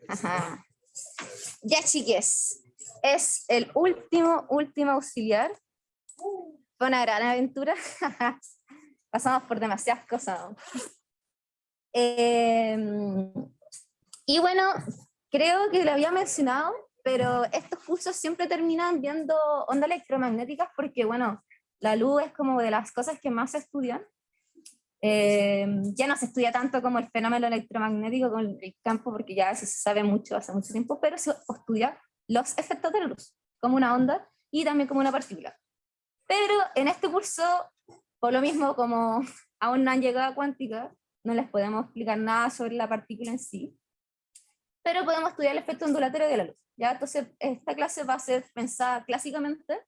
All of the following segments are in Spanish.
Ajá. Ya, chiques, es el último auxiliar. Fue una gran aventura. Pasamos por demasiadas cosas. Y bueno, creo que lo había mencionado, pero estos cursos siempre terminan viendo ondas electromagnéticas porque, bueno, la luz es como de las cosas que más se estudian. Ya no se estudia tanto como el fenómeno electromagnético con el campo, porque ya se sabe mucho hace mucho tiempo, pero se estudia los efectos de la luz, como una onda y también como una partícula. Pero en este curso, por lo mismo, como aún no han llegado a cuántica, no les podemos explicar nada sobre la partícula en sí, pero podemos estudiar el efecto ondulatorio de la luz. ¿Ya? Entonces, esta clase va a ser pensada clásicamente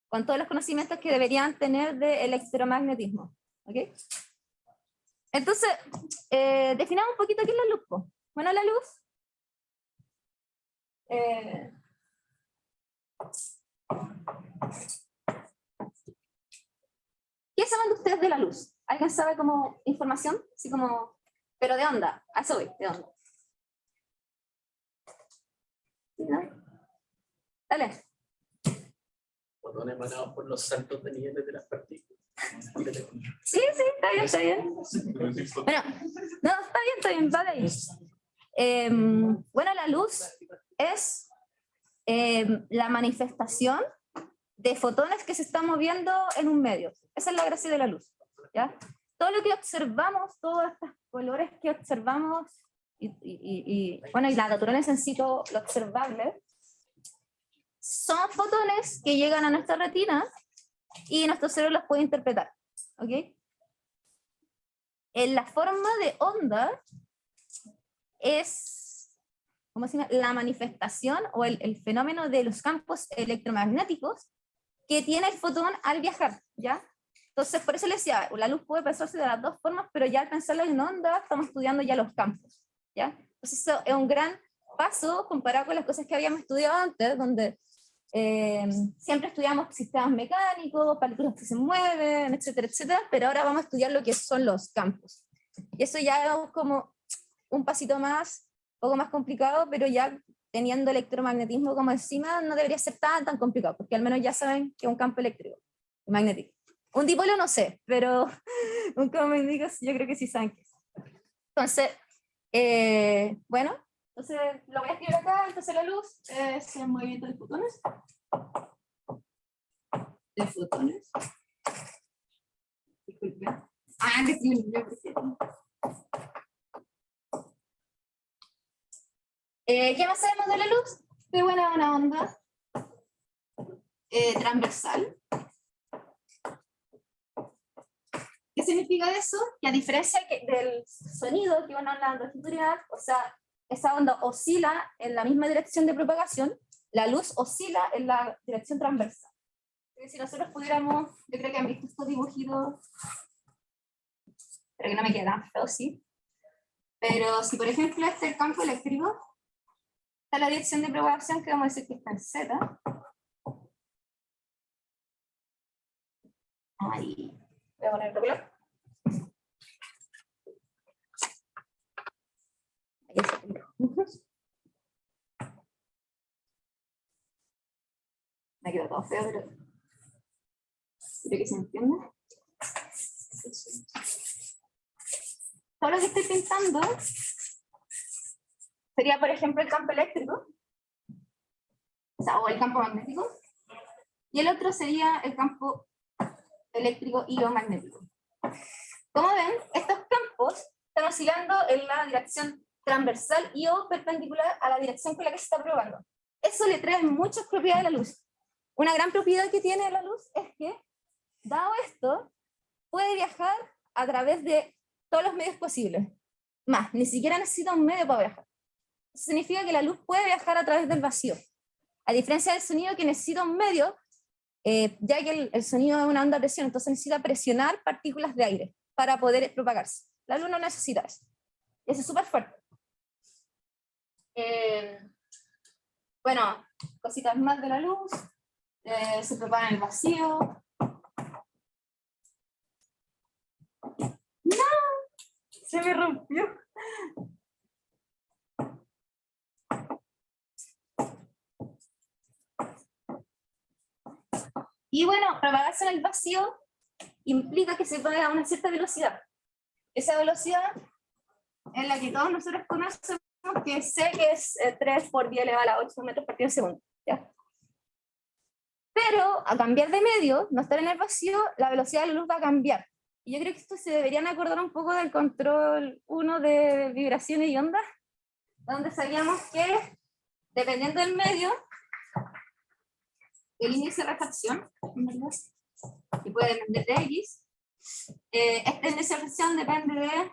con todos los conocimientos que deberían tener de electromagnetismo. ¿Okay? Entonces, definamos un poquito qué es la luz. Bueno, la luz ¿qué saben ustedes de la luz? ¿Alguien sabe como información? Así como, pero de onda, a eso voy, de onda. ¿No? Dale. Fotones emanados por los saltos de niveles de las partículas. Sí, está bien, está bien. Bueno, no, está bien, vale ahí. Bueno, la luz es la manifestación de fotones que se están moviendo en un medio. Esa es la gracia de la luz. ¿Ya? Todo lo que observamos, todos estos colores que observamos, bueno, y la naturaleza en sí, todo lo observable, son fotones que llegan a nuestra retina y nuestro cerebro los puede interpretar. ¿Okay? En la forma de onda es, ¿cómo se llama? La manifestación o el fenómeno de los campos electromagnéticos que tiene el fotón al viajar, ¿ya? Entonces, por eso les decía, la luz puede pensarse de las dos formas, pero ya al pensarla en onda, estamos estudiando ya los campos, ¿ya? Entonces, eso es un gran paso comparado con las cosas que habíamos estudiado antes, donde siempre estudiamos sistemas mecánicos, partículas que se mueven, etcétera, etcétera, pero ahora vamos a estudiar lo que son los campos. Y eso ya es como un pasito más, un poco más complicado, pero ya teniendo electromagnetismo como encima, no debería ser tan complicado, porque al menos ya saben que es un campo eléctrico, magnético. Un dipolo no sé, pero un campo magnético yo creo que sí saben qué es. Entonces, bueno, entonces lo voy a escribir acá. Entonces la luz es el movimiento de fotones. De fotones. Disculpe. Que sí, yo prefiero. ¿Qué más sabemos de la luz? Qué buena una onda transversal. ¿Qué significa eso? Que a diferencia del sonido que van hablando longitudinal, o sea, esa onda oscila en la misma dirección de propagación, la luz oscila en la dirección transversal. Si nosotros pudiéramos, yo creo que han visto estos dibujitos, pero que no me queda tan feo, sí. Pero si por ejemplo este es el campo eléctrico, está la dirección de propagación que vamos a decir que está en Z. Ahí. Voy a poner otro color. Ahí está. Me quedó todo feo, pero creo que se entiende. Todo lo que estoy pintando sería, por ejemplo, el campo eléctrico, o el campo magnético, y el otro sería el campo eléctrico iomagnético. Como ven, estos campos están oscilando en la dirección transversal y o perpendicular a la dirección con la que se está probando. Eso le trae muchas propiedades a la luz. Una gran propiedad que tiene la luz es que, dado esto, puede viajar a través de todos los medios posibles. Más, ni siquiera necesita un medio para viajar. Eso significa que la luz puede viajar a través del vacío. A diferencia del sonido que necesita un medio, ya que el sonido es una onda de presión, entonces necesita presionar partículas de aire para poder propagarse. La luz no necesita eso. Eso es súper fuerte. Bueno, cositas más de la luz. Se propaga en el vacío. ¡No! Se me rompió. Y bueno, propagarse en el vacío implica que se pueda a una cierta velocidad. Esa velocidad es la que todos nosotros conocemos, que sé que es 3 por 10 elevado a la 8 metros por segundo. ¿Ya? Pero a cambiar de medio, no estar en el vacío, la velocidad de la luz va a cambiar. Y yo creo que esto se deberían acordar un poco del control 1 de vibraciones y ondas, donde sabíamos que, dependiendo del medio, el índice de refracción, que puede depender de X, este índice de refracción depende de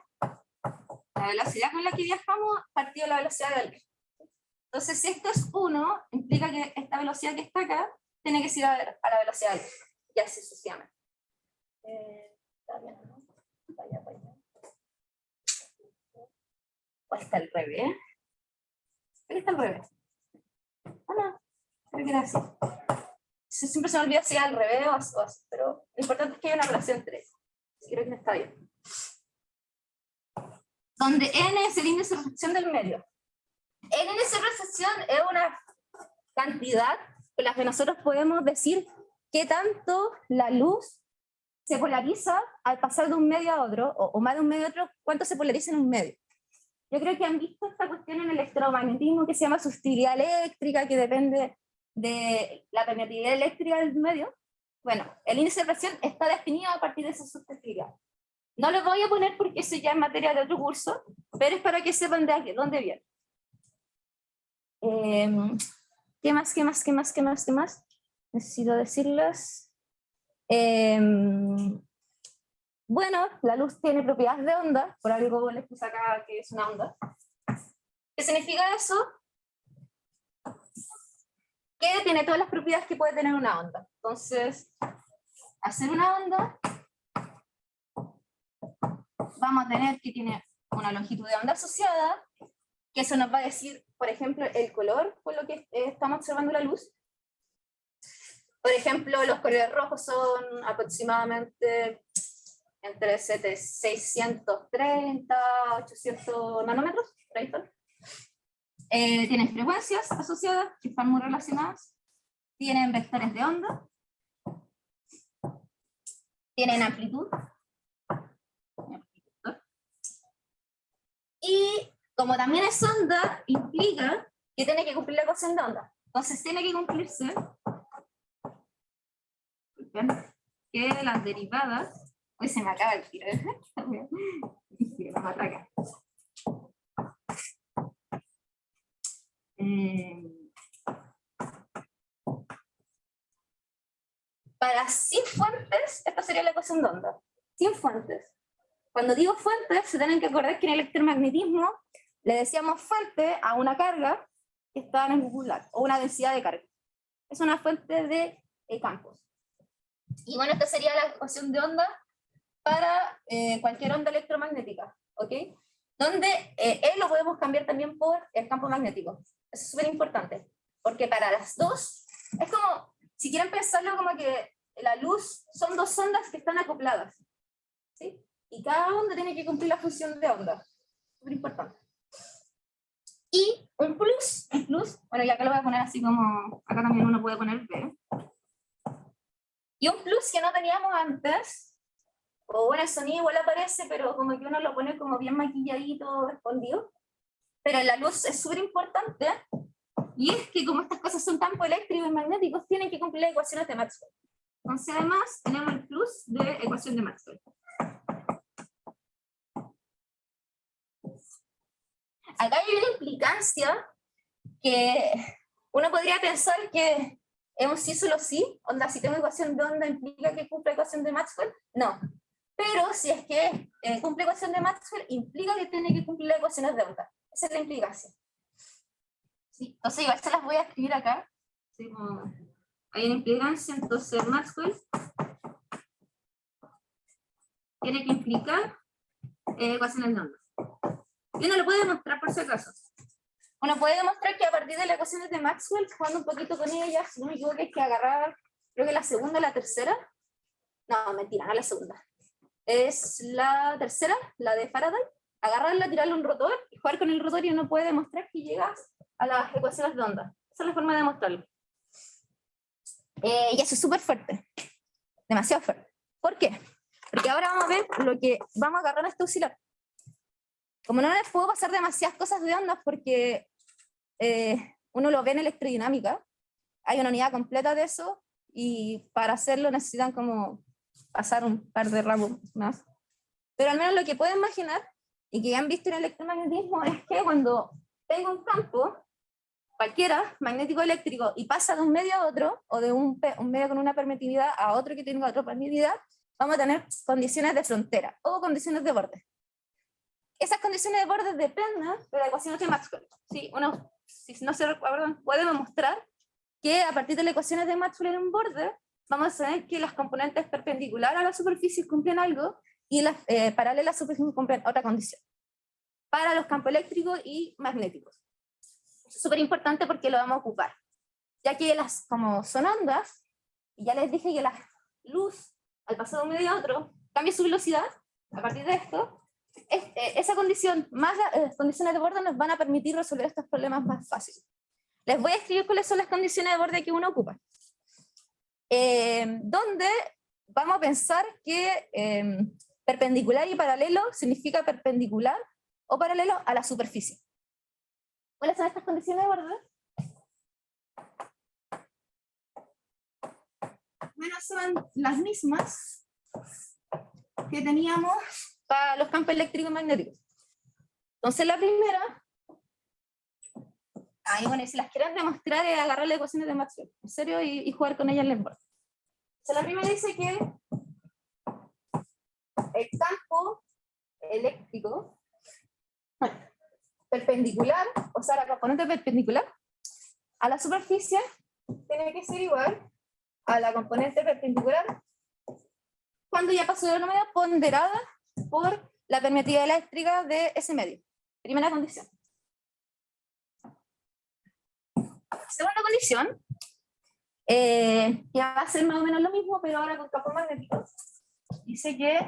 la velocidad con la que viajamos partido de la velocidad del luz. Entonces, si esto es 1, implica que esta velocidad que está acá tiene que ser a la velocidad del luz, y así sucesivamente. ¿Está bien, no? Vaya. ¿O está al revés? Creo que está al revés. Ah, no, creo que era así. Siempre se me olvida si es al revés o así, pero lo importante es que hay una relación entre ellos. Creo que no está bien. Donde n es el índice de refracción del medio. El índice de refracción es una cantidad con la que nosotros podemos decir qué tanto la luz se polariza al pasar de un medio a otro, o más de un medio a otro, cuánto se polariza en un medio. Yo creo que han visto esta cuestión en el electromagnetismo que se llama susceptibilidad eléctrica, que depende de la permeabilidad eléctrica del medio. Bueno, el índice de refracción está definido a partir de esa susceptibilidad. No lo voy a poner porque eso ya es materia de otro curso, pero es para que sepan de dónde viene. ¿Qué más? Necesito decirles. Bueno, la luz tiene propiedades de onda, por algo les puse acá que es una onda. ¿Qué significa eso? Que tiene todas las propiedades que puede tener una onda. Entonces, hacer una onda, vamos a tener que tiene una longitud de onda asociada, que eso nos va a decir, por ejemplo, el color con lo que estamos observando la luz. Por ejemplo, los colores rojos son aproximadamente entre 630 a 800 nanómetros, por ahí están. Tienen frecuencias asociadas, que están muy relacionadas. Tienen vectores de onda. Tienen amplitud. Y como también es onda, implica que tiene que cumplir la ecuación de onda. Entonces tiene que cumplirse que las derivadas, hoy se me acaba el tiro, vamos a atacar. Para sin fuentes, esta sería la ecuación de onda. Sin fuentes. Cuando digo fuentes, se tienen que acordar que en el electromagnetismo le decíamos fuente a una carga que está en el nuclear, o una densidad de carga. Es una fuente de campos. Y bueno, esta sería la ecuación de onda para cualquier onda electromagnética, ¿ok? Donde lo podemos cambiar también por el campo magnético. Eso es súper importante, porque para las dos, es como, si quieren pensarlo como que la luz son dos ondas que están acopladas, ¿sí? Y cada onda tiene que cumplir la función de onda. Súper importante. Y un plus, bueno, ya acá lo voy a poner así como, acá también uno puede poner B. Y un plus que no teníamos antes, o bueno, el sonido igual aparece, pero como que uno lo pone como bien maquilladito, escondido. Pero en la luz es súper importante, y es que como estas cosas son campos eléctricos y magnéticos, tienen que cumplir las ecuaciones de Maxwell. Entonces además tenemos el plus de ecuación de Maxwell. Acá hay una implicancia que uno podría pensar que es un sí solo sí, onda, si tengo ecuación de onda implica que cumple ecuación de Maxwell, no. Pero si es que cumple ecuación de Maxwell, implica que tiene que cumplir las ecuaciones de onda. Esa es la implicación. ¿Sí? Entonces igual se las voy a escribir acá. ¿Sí? Hay una implicancia, entonces Maxwell tiene que implicar ecuaciones de onda. Y uno lo puede demostrar por si acaso. Uno puede demostrar que a partir de las ecuaciones de Maxwell, jugando un poquito con ellas, si no me equivoco, hay que agarrar, creo que la segunda o la tercera. No, mentira, no la segunda. Es la tercera, la de Faraday. agarrarla, tirarle un rotor, y jugar con el rotor y uno puede demostrar que llega a las ecuaciones de onda. Esa es la forma de demostrarlo. Y eso es súper fuerte, demasiado fuerte. ¿Por qué? Porque ahora vamos a ver lo que vamos a agarrar a este oscilador. Como no les puedo pasar demasiadas cosas de ondas porque uno lo ve en electrodinámica, hay una unidad completa de eso, y para hacerlo necesitan como pasar un par de ramos más. Pero al menos lo que pueden imaginar, y que ya han visto en el electromagnetismo, es que cuando tengo un campo, cualquiera, magnético eléctrico, y pasa de un medio a otro, o de un medio con una permitividad a otro que tenga otra permitividad, vamos a tener condiciones de frontera, o condiciones de borde. Esas condiciones de borde dependen de la ecuación de Maxwell. ¿Sí? Uno, si no se recuerdan, puede demostrar que a partir de las ecuaciones de Maxwell en un borde, vamos a tener que las componentes perpendiculares a la superficie cumplen algo, y las paralelas a la superficie cumplen otra condición. Para los campos eléctricos y magnéticos. Es súper importante porque lo vamos a ocupar. Ya que como son ondas, y ya les dije que la luz, al pasar de un medio a otro, cambia su velocidad, a partir de esto, esa condición, más las condiciones de borde, nos van a permitir resolver estos problemas más fáciles. Les voy a escribir cuáles son las condiciones de borde que uno ocupa. Donde vamos a pensar que perpendicular y paralelo significa perpendicular o paralelo a la superficie. ¿Cuáles son estas condiciones de borde? Bueno, son las mismas que teníamos para los campos eléctricos y magnéticos. Entonces la primera, bueno, si las quieren demostrar, es agarrar las ecuaciones de Maxwell, en serio, y jugar con ellas en el borde. Entonces la primera dice que el campo eléctrico perpendicular, o sea, la componente perpendicular a la superficie tiene que ser igual a la componente perpendicular cuando ya pasó de una medida ponderada por la permitividad eléctrica de ese medio. Primera condición. Segunda condición, que va a ser más o menos lo mismo, pero ahora con campos magnéticos. Dice que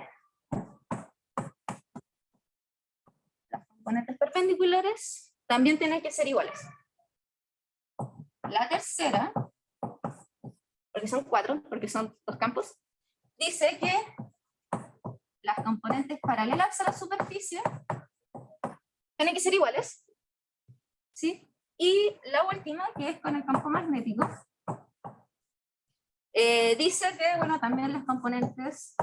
las componentes perpendiculares también tienen que ser iguales. La tercera, porque son 4, porque son 2 campos, dice que las componentes paralelas a la superficie tienen que ser iguales, ¿sí? Y la última, que es con el campo magnético, dice que, bueno, también las componentes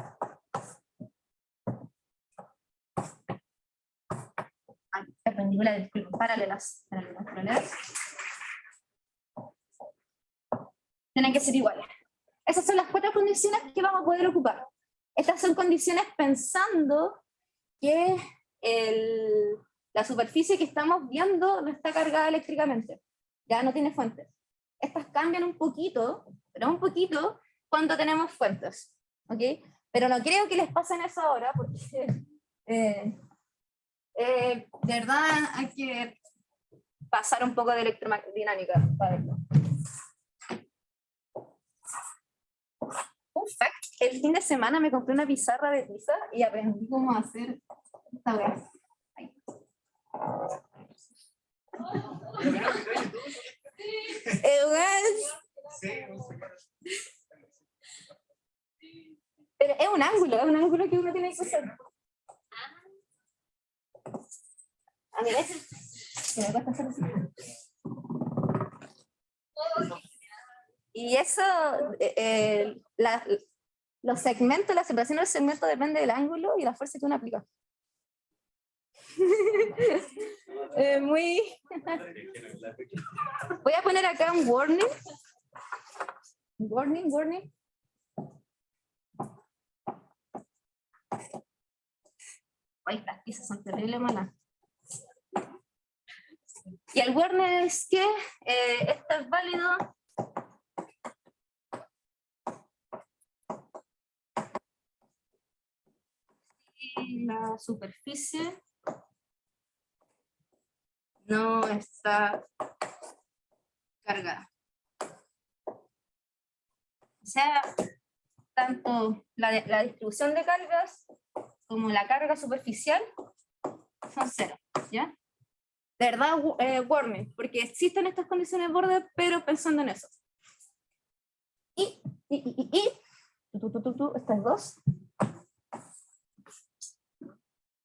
perpendiculares, paralelas, tienen que ser iguales. Esas son las 4 condiciones que vamos a poder ocupar. Estas son condiciones pensando que la superficie que estamos viendo no está cargada eléctricamente, ya no tiene fuentes. Estas cambian un poquito, pero un poquito, cuando tenemos fuentes, ¿ok? Pero no creo que les pasen eso ahora, porque de verdad hay que pasar un poco de electrodinámica para verlo. Un fact, el fin de semana me compré una pizarra de tiza y aprendí cómo hacer esta wea. Pero es un ángulo que uno tiene que hacer. A mí veces me cuesta hacer así. Y eso, los segmentos, la separación del segmento depende del ángulo y la fuerza que uno aplica. Muy... Voy a poner acá un warning. Warning. Ay, estas piezas son terribles malas. Y el warning es que esto es válido y la superficie no está cargada. O sea, tanto la distribución de cargas como la carga superficial son 0, ¿ya? De verdad, warning, porque existen estas condiciones de borde, pero pensando en eso. Estas 2.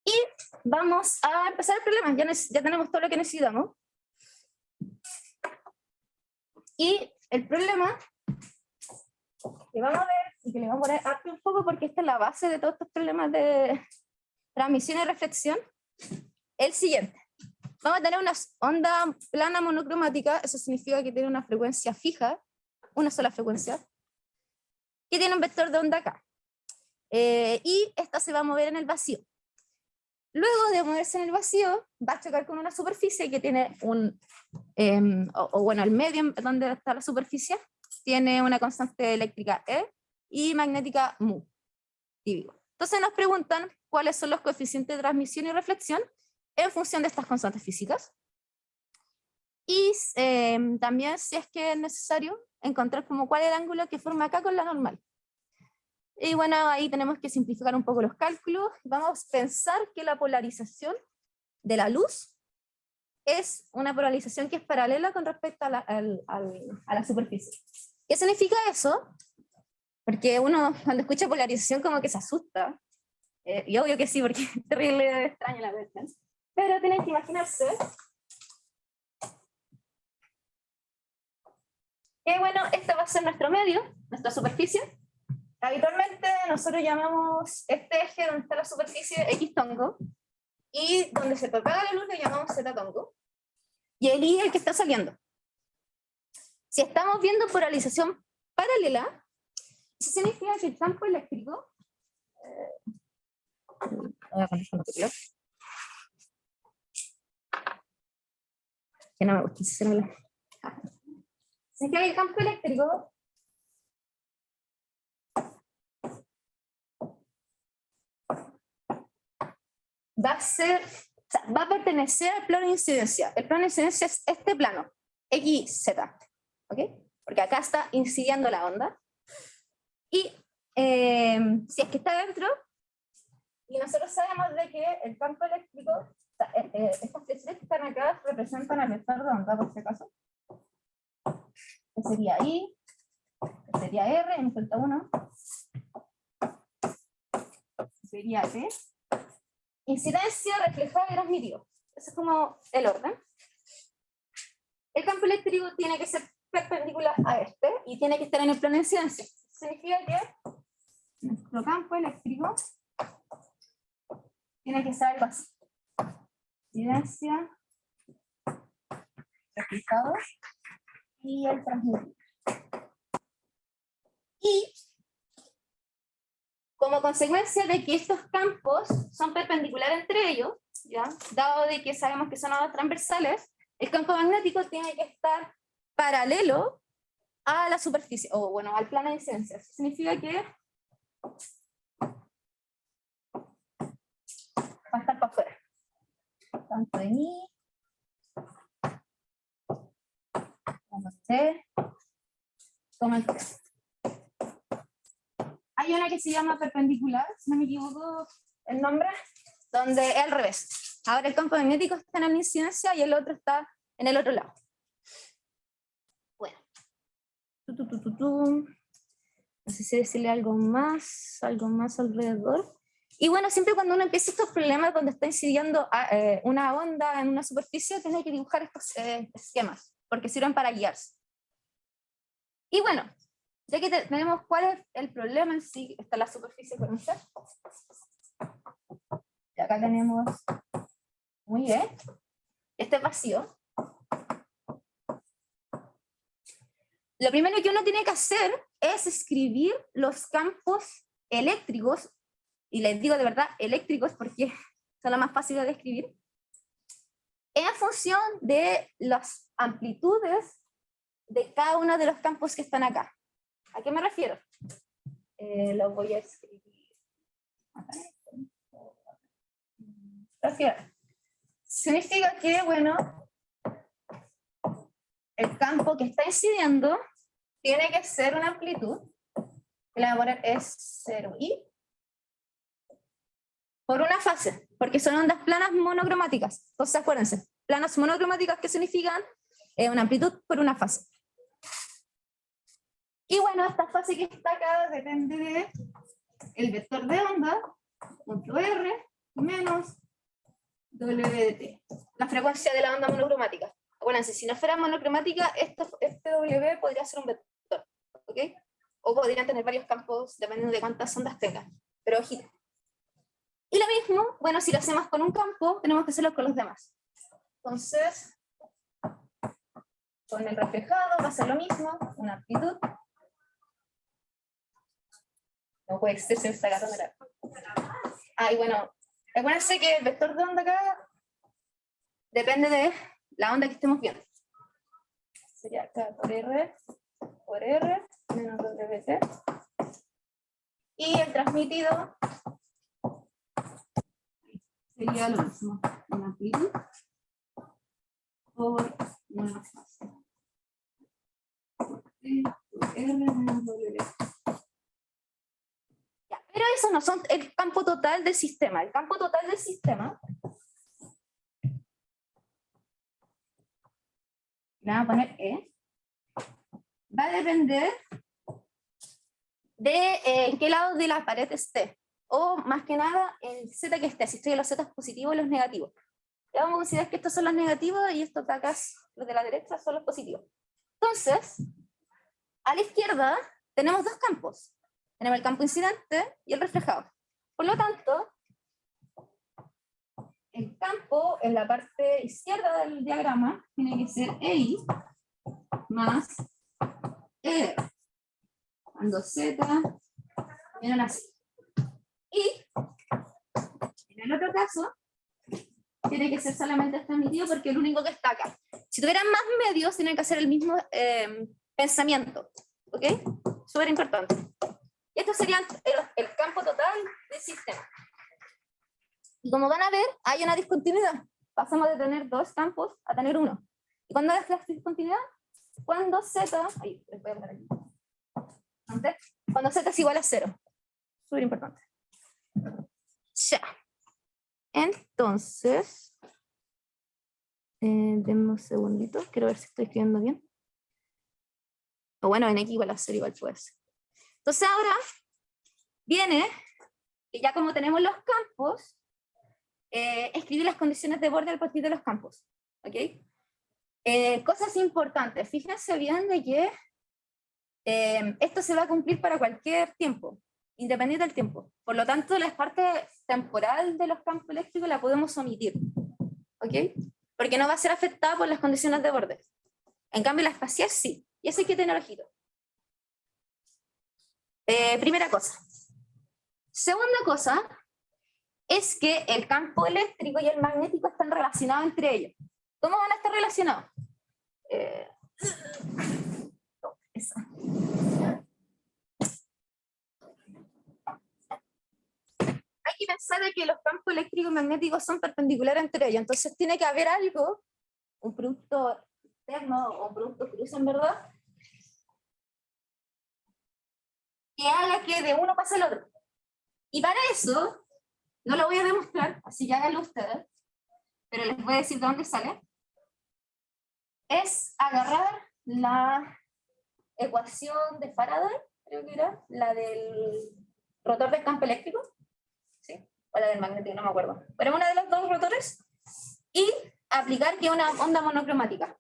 Y vamos a empezar el problema, ya tenemos todo lo que necesitamos. Y el problema que vamos a ver, y que le vamos a poner harto un poco porque esta es la base de todos estos problemas de transmisión y reflexión, el siguiente. Vamos a tener una onda plana monocromática, eso significa que tiene una frecuencia fija, una sola frecuencia, que tiene un vector de onda acá. Y esta se va a mover en el vacío. Luego de moverse en el vacío, va a chocar con una superficie que tiene un, bueno, el medio donde está la superficie, tiene una constante eléctrica E y magnética mu. Entonces nos preguntan cuáles son los coeficientes de transmisión y reflexión en función de estas constantes físicas. Y también, si es que es necesario, encontrar como cuál es el ángulo que forma acá con la normal. Y bueno, ahí tenemos que simplificar un poco los cálculos. Vamos a pensar que la polarización de la luz es una polarización que es paralela con respecto a la superficie. ¿Qué significa eso? Porque uno cuando escucha polarización como que se asusta. Y obvio que sí, porque es terrible extraña la verdad. Pero tienen que imaginarse que bueno, este va a ser nuestro medio, nuestra superficie. Habitualmente nosotros llamamos este eje donde está la superficie X tongo, y donde se propaga la luz lo llamamos Z tongo, y el I es el que está saliendo. Si estamos viendo polarización paralela, eso significa que el campo eléctrico, voy a poner que no me gusta, significa que el campo eléctrico va a pertenecer al plano de incidencia. El plano de incidencia es este plano, XZ, ¿ok? Porque acá está incidiendo la onda. Y si es que está dentro, y nosotros sabemos de que el campo eléctrico, estas flechas que están acá representan al vector de onda, por si acaso. Este sería I, este sería R, me falta uno. Sería T. Incidencia, reflejado y transmitido. Ese es como el orden. El campo eléctrico tiene que ser perpendicular a este y tiene que estar en el plano de incidencia. Significa que nuestro campo eléctrico tiene que ser algo así. Incidencia, reflejado y el transmitido. Y como consecuencia de que estos campos son perpendiculares entre ellos, ¿ya? Dado de que sabemos que son ondas transversales, el campo magnético tiene que estar paralelo a la superficie, o bueno, al plano de incidencia. Eso significa que va a estar para afuera. Tanto de mí, como C, como el T. Hay una que se llama perpendicular, si no me equivoco el nombre, donde es al revés. Ahora el campo magnético está en la incidencia y el otro está en el otro lado. Bueno. No sé si decirle algo más alrededor. Y bueno, siempre cuando uno empieza estos problemas donde está incidiendo una onda en una superficie, tiene que dibujar estos esquemas, porque sirven para guiarse. Y bueno, ya que tenemos cuál es el problema en sí, está la superficie con usted. Y acá tenemos, muy bien, este vacío. Lo primero que uno tiene que hacer es escribir los campos eléctricos, y les digo de verdad eléctricos porque son los más fáciles de escribir, en función de las amplitudes de cada uno de los campos que están acá. ¿A qué me refiero? Lo voy a escribir. Significa que, bueno, el campo que está incidiendo tiene que ser una amplitud, que la voy a poner es 0i, por una fase, porque son ondas planas monocromáticas. Entonces acuérdense, planas monocromáticas, ¿qué significan? Una amplitud por una fase. Y bueno, esta fase que está acá depende de el vector de onda, punto R menos W de T, la frecuencia de la onda monocromática. Acuérdense, si no fuera monocromática, este W podría ser un vector, ¿ok? O podrían tener varios campos dependiendo de cuántas ondas tengan, pero ojito. Y lo mismo, bueno, si lo hacemos con un campo, tenemos que hacerlo con los demás. Entonces, con el reflejado va a ser lo mismo, una amplitud. No puede ser, se me está agarrando la... Ah, y bueno, acuérdense que el vector de onda acá depende de la onda que estemos viendo. Sería acá por R menos WT. Y el transmitido sería lo mismo, una amplitud por una fase. R menos WT. Ya, pero esos no son el campo total del sistema. El campo total del sistema, le vamos a poner E, va a depender de en qué lado de la pared esté, o más que nada el Z que esté, si estoy en los Z positivos y los negativos. Ya vamos a considerar que estos son los negativos y estos de acá, los de la derecha, son los positivos. Entonces, a la izquierda tenemos dos campos. Tenemos el campo incidente y el reflejado. Por lo tanto, el campo en la parte izquierda del diagrama tiene que ser EI más E, cuando Z viene así. Y en el otro caso, tiene que ser solamente transmitido porque es el único que está acá. Si tuvieran más medios, tienen que hacer el mismo pensamiento. ¿Ok? Súper importante. Y esto sería el campo total del sistema. Y como van a ver, hay una discontinuidad. Pasamos de tener dos campos a tener uno. ¿Y cuándo es la discontinuidad? Cuando Z... Ahí, les voy a poner aquí. Antes, cuando Z es igual a 0. Súper importante. Ya. Entonces... denme un segundito. Quiero ver si estoy escribiendo bien. O bueno, en X igual a 0 igual puede ser. Entonces ahora viene que ya como tenemos los campos, escribir las condiciones de borde a partir de los campos. ¿Ok? Cosas importantes. Fíjense bien de que esto se va a cumplir para cualquier tiempo, independiente del tiempo. Por lo tanto, la parte temporal de los campos eléctricos la podemos omitir. ¿Ok? Porque no va a ser afectada por las condiciones de borde. En cambio, la espacial sí. Y eso hay que tener ojito. Primera cosa. Segunda cosa es que el campo eléctrico y el magnético están relacionados entre ellos. ¿Cómo van a estar relacionados? Hay que pensar de que los campos eléctricos y magnéticos son perpendiculares entre ellos, entonces tiene que haber algo, un producto externo o un producto cruce en verdad, que haga que de uno pase al otro. Y para eso, no lo voy a demostrar, así que háganlo ustedes, pero les voy a decir de dónde sale, es agarrar la ecuación de Faraday, creo que era, la del rotor del campo eléctrico, ¿sí? O la del magnético, no me acuerdo, pero una de los dos rotores, y aplicar que una onda monocromática.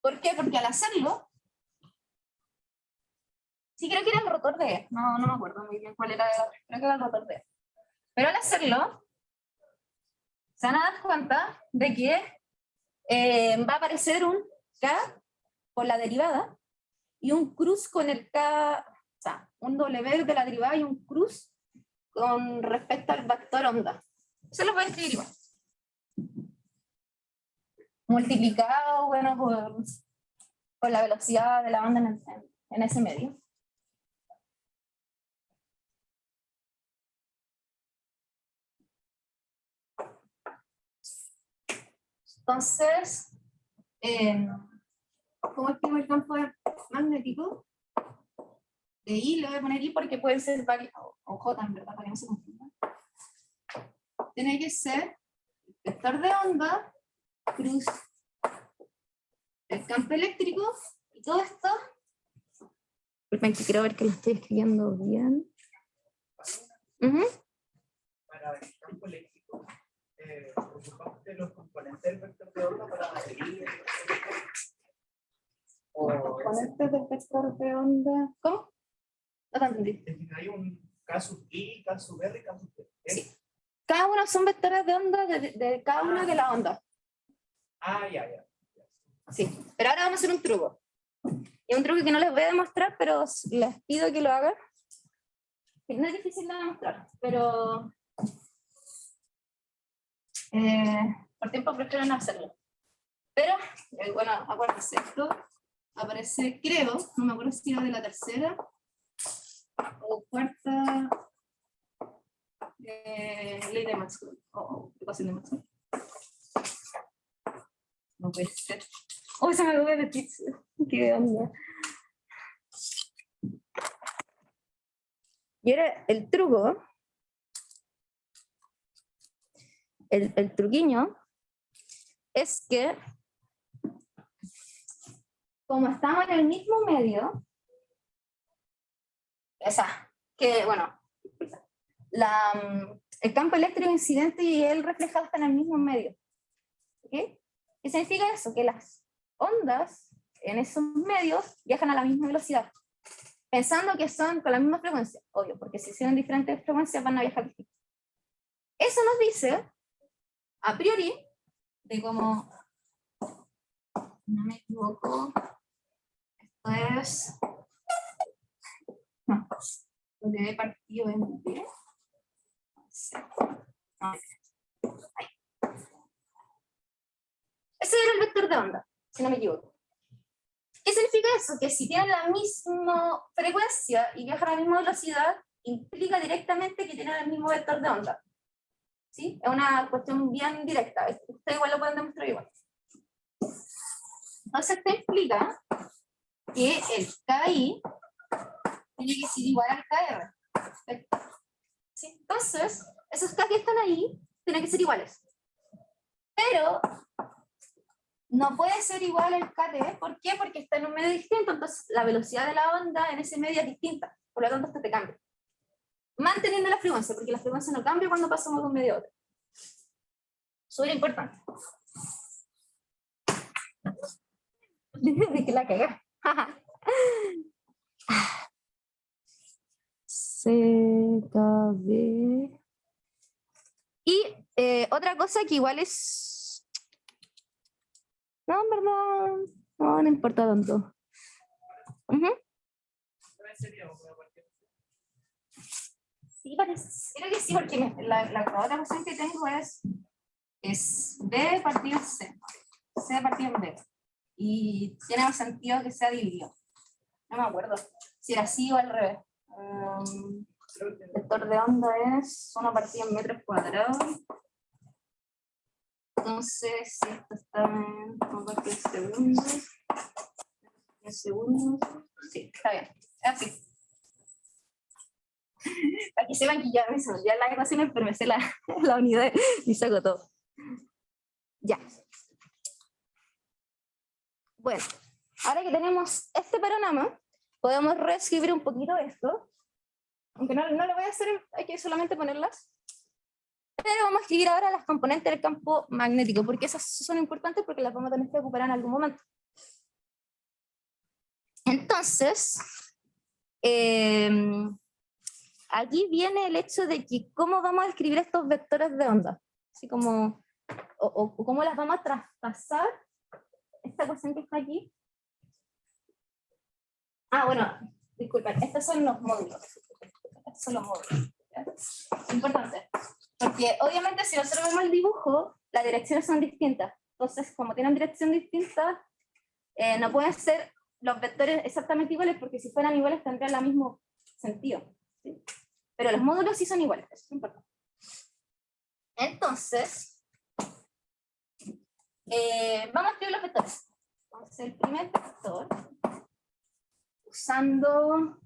¿Por qué? Porque al hacerlo, sí creo que era el rotor de E, no me acuerdo muy bien cuál era, creo que era el rotor de E. Pero al hacerlo, se van a dar cuenta de que va a aparecer un K por la derivada y un cruz con el K, o sea, un W de la derivada y un cruz con respecto al vector onda. Eso lo voy a escribir igual. Multiplicado, bueno, por la velocidad de la onda en ese medio. Entonces, ¿cómo escribo el campo magnético? De I, le voy a poner I porque puede ser varios, o J en verdad, para que no se confunda. tiene que ser el vector de onda cruz el campo eléctrico y todo esto. Disculpen que quiero ver que lo estoy escribiendo bien. Para el campo eléctrico, ocupaste los componentes del vector de onda para seguir. Componentes del vector de onda. ¿Cómo? No te entendí. Hay un K sub I, K sub R y K sub T. Sí. Cada uno son vectores de onda de cada una de las ondas. Ya. Sí, pero ahora vamos a hacer un truco. Es un truco que no les voy a demostrar, pero les pido que lo hagan. No es difícil de demostrar, pero por tiempo prefiero no hacerlo. Pero, bueno, acuérdense, esto aparece, creo, no me acuerdo si era de la tercera o cuarta ley de Maxwell, o ecuación de Maxwell. No puede ser. Oh, se me acabó de pizza. ¿Qué onda? Y ahora el truco, el truquiño, es que como estamos en el mismo medio, que bueno, el campo eléctrico incidente y el reflejado están en el mismo medio. ¿Okay? ¿Qué significa eso? Que las ondas en esos medios viajan a la misma velocidad, pensando que son con la misma frecuencia, obvio, porque si son diferentes frecuencias van a viajar distintas. Eso nos dice, a priori, de cómo, no me equivoco, esto es, no, lo que he partido en B, ese era el vector de onda, si no me equivoco. ¿Qué significa eso? Que si tienen la misma frecuencia y viajan a la misma velocidad, implica directamente que tienen el mismo vector de onda. ¿Sí? Es una cuestión bien directa. Ustedes igual lo pueden demostrar igual. Entonces esto implica que el KI tiene que ser igual al KR. ¿Sí? Entonces, esos K que están ahí tienen que ser iguales. Pero no puede ser igual el KT. ¿Por qué? Porque está en un medio distinto, entonces la velocidad de la onda en ese medio es distinta. Por lo tanto, esto te cambia. Manteniendo la frecuencia, porque la frecuencia no cambia cuando pasamos de un medio a otro. Súper importante. De que la cagué. CKB. Y otra cosa que igual es... No, en verdad, no importa tanto. Sí, parece. Creo que sí, porque la otra cuestión que tengo es B partido C. C partido en B. Y tiene más sentido que sea dividido. No me acuerdo si era así o al revés. El vector de onda es 1 partido en metros cuadrados. Entonces, si esto está en 1 partido en segundos, sí, está bien. Es así. Para que sepan que ya me se olvidan las ecuaciones, pero me sé la unidad y saco todo. Ya. Bueno, ahora que tenemos este panorama, podemos reescribir un poquito esto. Aunque no lo voy a hacer, hay que solamente ponerlas. Pero vamos a escribir ahora las componentes del campo magnético, porque esas son importantes porque las vamos a tener que ocupar en algún momento. Entonces, aquí viene el hecho de que cómo vamos a escribir estos vectores de onda. Así como, o cómo las vamos a traspasar. Esta cuestión que está aquí. Bueno, disculpen, estos son los módulos. Estos son los módulos. ¿Ya? Importante. Porque obviamente si nosotros vemos el dibujo, las direcciones son distintas. Entonces, como tienen dirección distinta, no pueden ser los vectores exactamente iguales, porque si fueran iguales tendrían el mismo sentido. ¿Sí? Pero los módulos sí son iguales, eso es importante. Entonces, vamos a escribir los vectores. Vamos a hacer el primer vector usando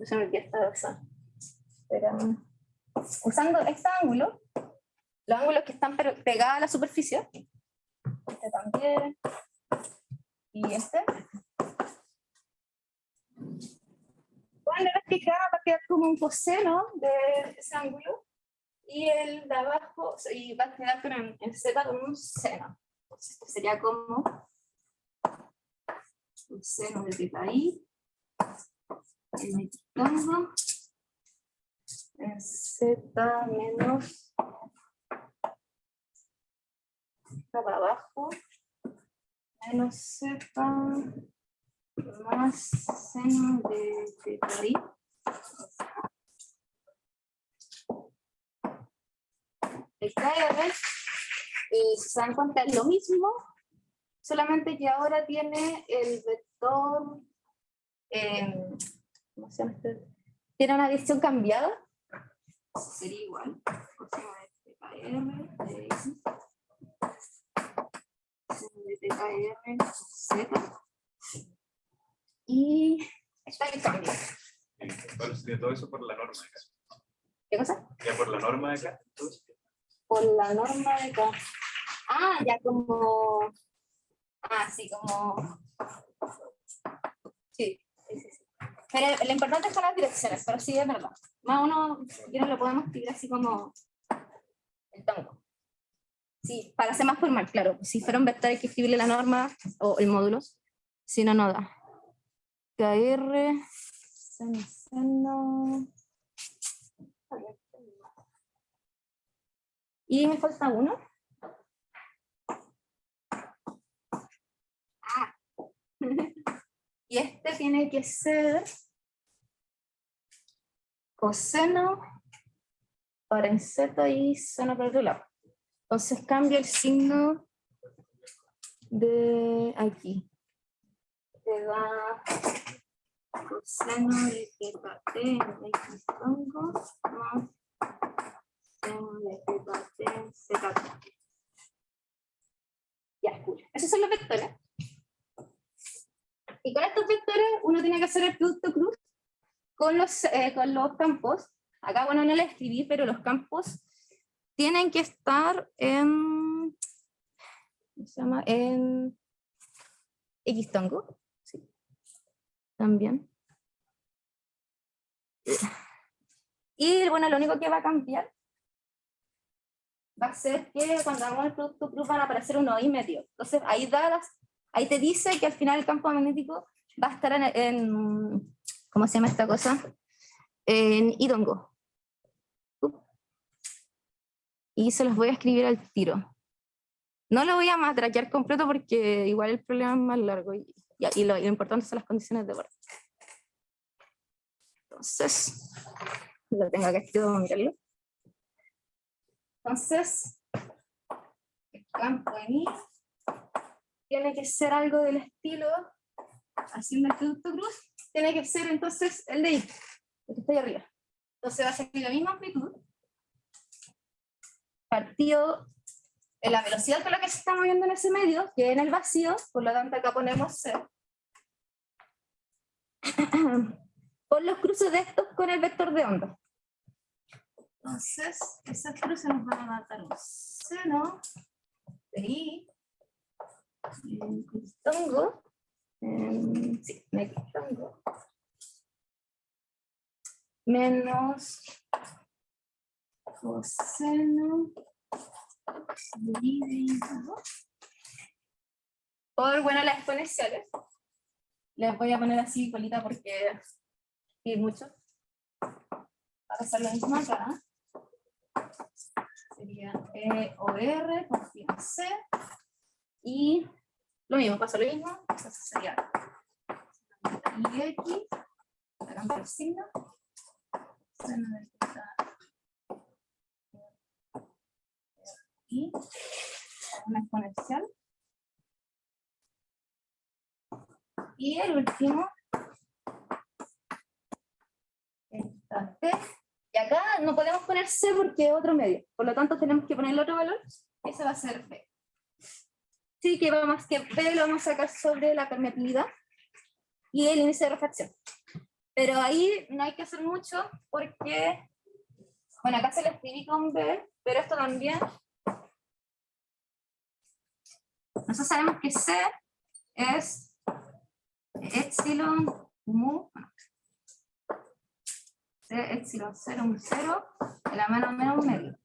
Se me olvidó esta cosa. Pero, usando este ángulo, los ángulos que están pegados a la superficie, este también, y este, pueden replicar va a quedar como un coseno de ese ángulo, y el de abajo, y va a quedar pero en Z como un seno. Entonces este sería como un seno de θ i, en equitando, en Z menos para abajo, menos Z más seno de θ i. El KR, si se dan cuenta, es lo mismo, solamente que ahora tiene el vector, ¿cómo se llama este? Tiene una dirección cambiada, sería igual, coseno de TKR de X, coseno de TKR Z, y está el cambio. Entonces, todo eso por la norma de acá. ¿Qué cosa? Ya por la norma de acá. Entonces, Por la norma de acá. Ah, ya como... Ah, sí, como... Sí, sí, sí, sí. Pero lo importante son las direcciones, pero sí es verdad. Más uno, si no lo podemos escribir así como el tongo. Sí, para ser más formal, claro. Si fuera un vector hay que escribirle la norma o el módulo, si no, no da. KR, seno. Y me falta uno. Ah. Y este tiene que ser coseno para en Z y seno para el otro lado. Entonces cambio el signo de aquí. Te da coseno de θ t en X tongo más seno de θ t en Z. Ya, escucha. Esos son los vectores. Y con estos vectores uno tiene que hacer el producto cruz con los campos. Acá, bueno, no lo escribí, pero los campos tienen que estar en... ¿Cómo se llama? En X tongo. Sí. También. Y bueno, lo único que va a cambiar va a ser que cuando hagamos el producto cruz van a aparecer unos i medio. Entonces ahí ahí te dice que al final el campo magnético va a estar en ¿cómo se llama esta cosa? En idongo. Y se los voy a escribir al tiro. No lo voy a matraquear completo porque igual el problema es más largo y lo importante son las condiciones de borde. Entonces, lo tengo que escribirlo. Entonces, el campo en I tiene que ser algo del estilo, haciendo el producto cruz, tiene que ser entonces el de I, el que está ahí arriba. Entonces va a ser la misma amplitud, partido en la velocidad con la que se está moviendo en ese medio, que en el vacío, por lo tanto acá ponemos C, por los cruces de estos con el vector de onda. Entonces, esas cruces nos van a dar un seno de I, tongo, sí, tongo, menos coseno de I de I tongo. Por, bueno, las exponenciales. Les voy a poner así colita porque hay mucho. Va a pasar lo mismo acá. Sería E o R, confío C. Y lo mismo, pasa lo mismo. Entonces sería y X, cambio el signo. Seno de θ y una exponencial. Y el último, esta T. Y acá no podemos poner C porque es otro medio. Por lo tanto, tenemos que poner el otro valor. Ese va a ser B. Sí, que vamos que B lo vamos a sacar sobre la permeabilidad y el índice de refracción. Pero ahí no hay que hacer mucho porque, bueno, acá se lo escribí con B, pero esto también. Nosotros sabemos que C es epsilon mu, C epsilon 0 mu 0, a la menos medio.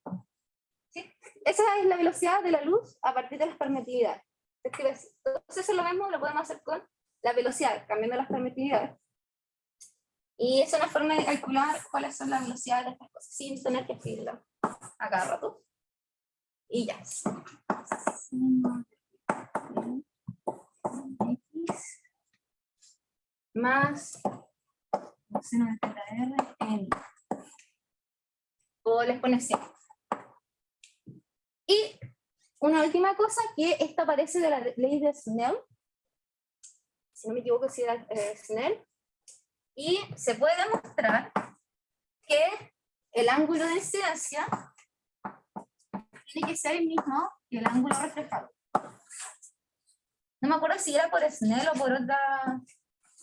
¿Sí? Esa es la velocidad de la luz a partir de las permitividades. Entonces eso lo mismo lo podemos hacer con la velocidad, cambiando las permitividades. Y es una forma de calcular cuáles son las velocidades de estas cosas, sin tener que escribirlo a cada rato. Y ya. X más seno de teta R en. O les pones 100. Y una última cosa, que esto aparece de la ley de Snell. Si no me equivoco, si era Snell. Y se puede demostrar que el ángulo de incidencia tiene que ser el mismo que el ángulo reflejado. No me acuerdo si era por Snell o por otra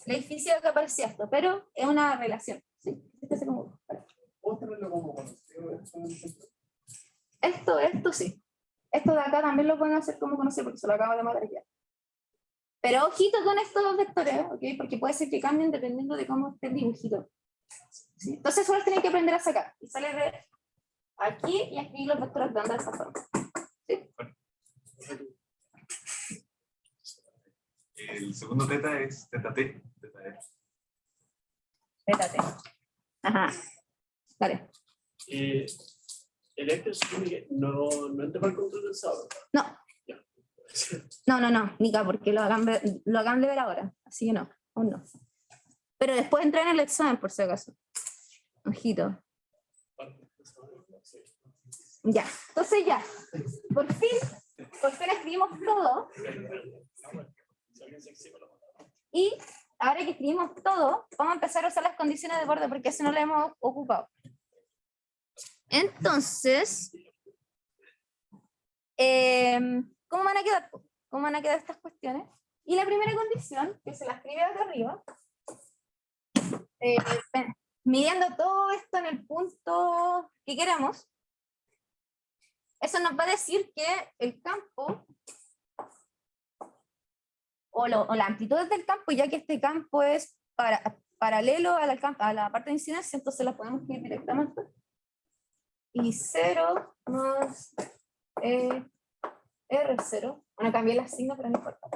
ley física que aparecía esto, pero es una relación. ¿Sí? ¿Puedo tenerlo como conocido? Esto sí. Esto de acá también lo pueden hacer como conocido porque se lo acabo de matar ya. Pero ojito con estos dos vectores, ¿ok? Porque puede ser que cambien dependiendo de cómo esté el dibujito. ¿Sí? Entonces solo tienen que aprender a sacar. Y sale de aquí y aquí los vectores de esta forma. ¿Sí? El segundo teta es teta t, teta r. Teta t. Ajá. Dale. El Ecto supone que no entra para el control del sábado. No. No, Nica, porque lo hagan de ver ahora. Así que no, aún no. Pero después entra en el examen, por si acaso. Ojito. Ya, entonces ya. Por fin escribimos todo. Y ahora que escribimos todo, vamos a empezar a usar las condiciones de borde, porque eso no lo hemos ocupado. Entonces, ¿cómo van a quedar? ¿Cómo van a quedar estas cuestiones? Y la primera condición, que se la escribe acá arriba, midiendo todo esto en el punto que queremos, eso nos va a decir que el campo, o la amplitud del campo, ya que este campo es paralelo a la parte de incidencia, entonces la podemos escribir directamente. Y 0 más R0, bueno, cambié la signo, pero no importa,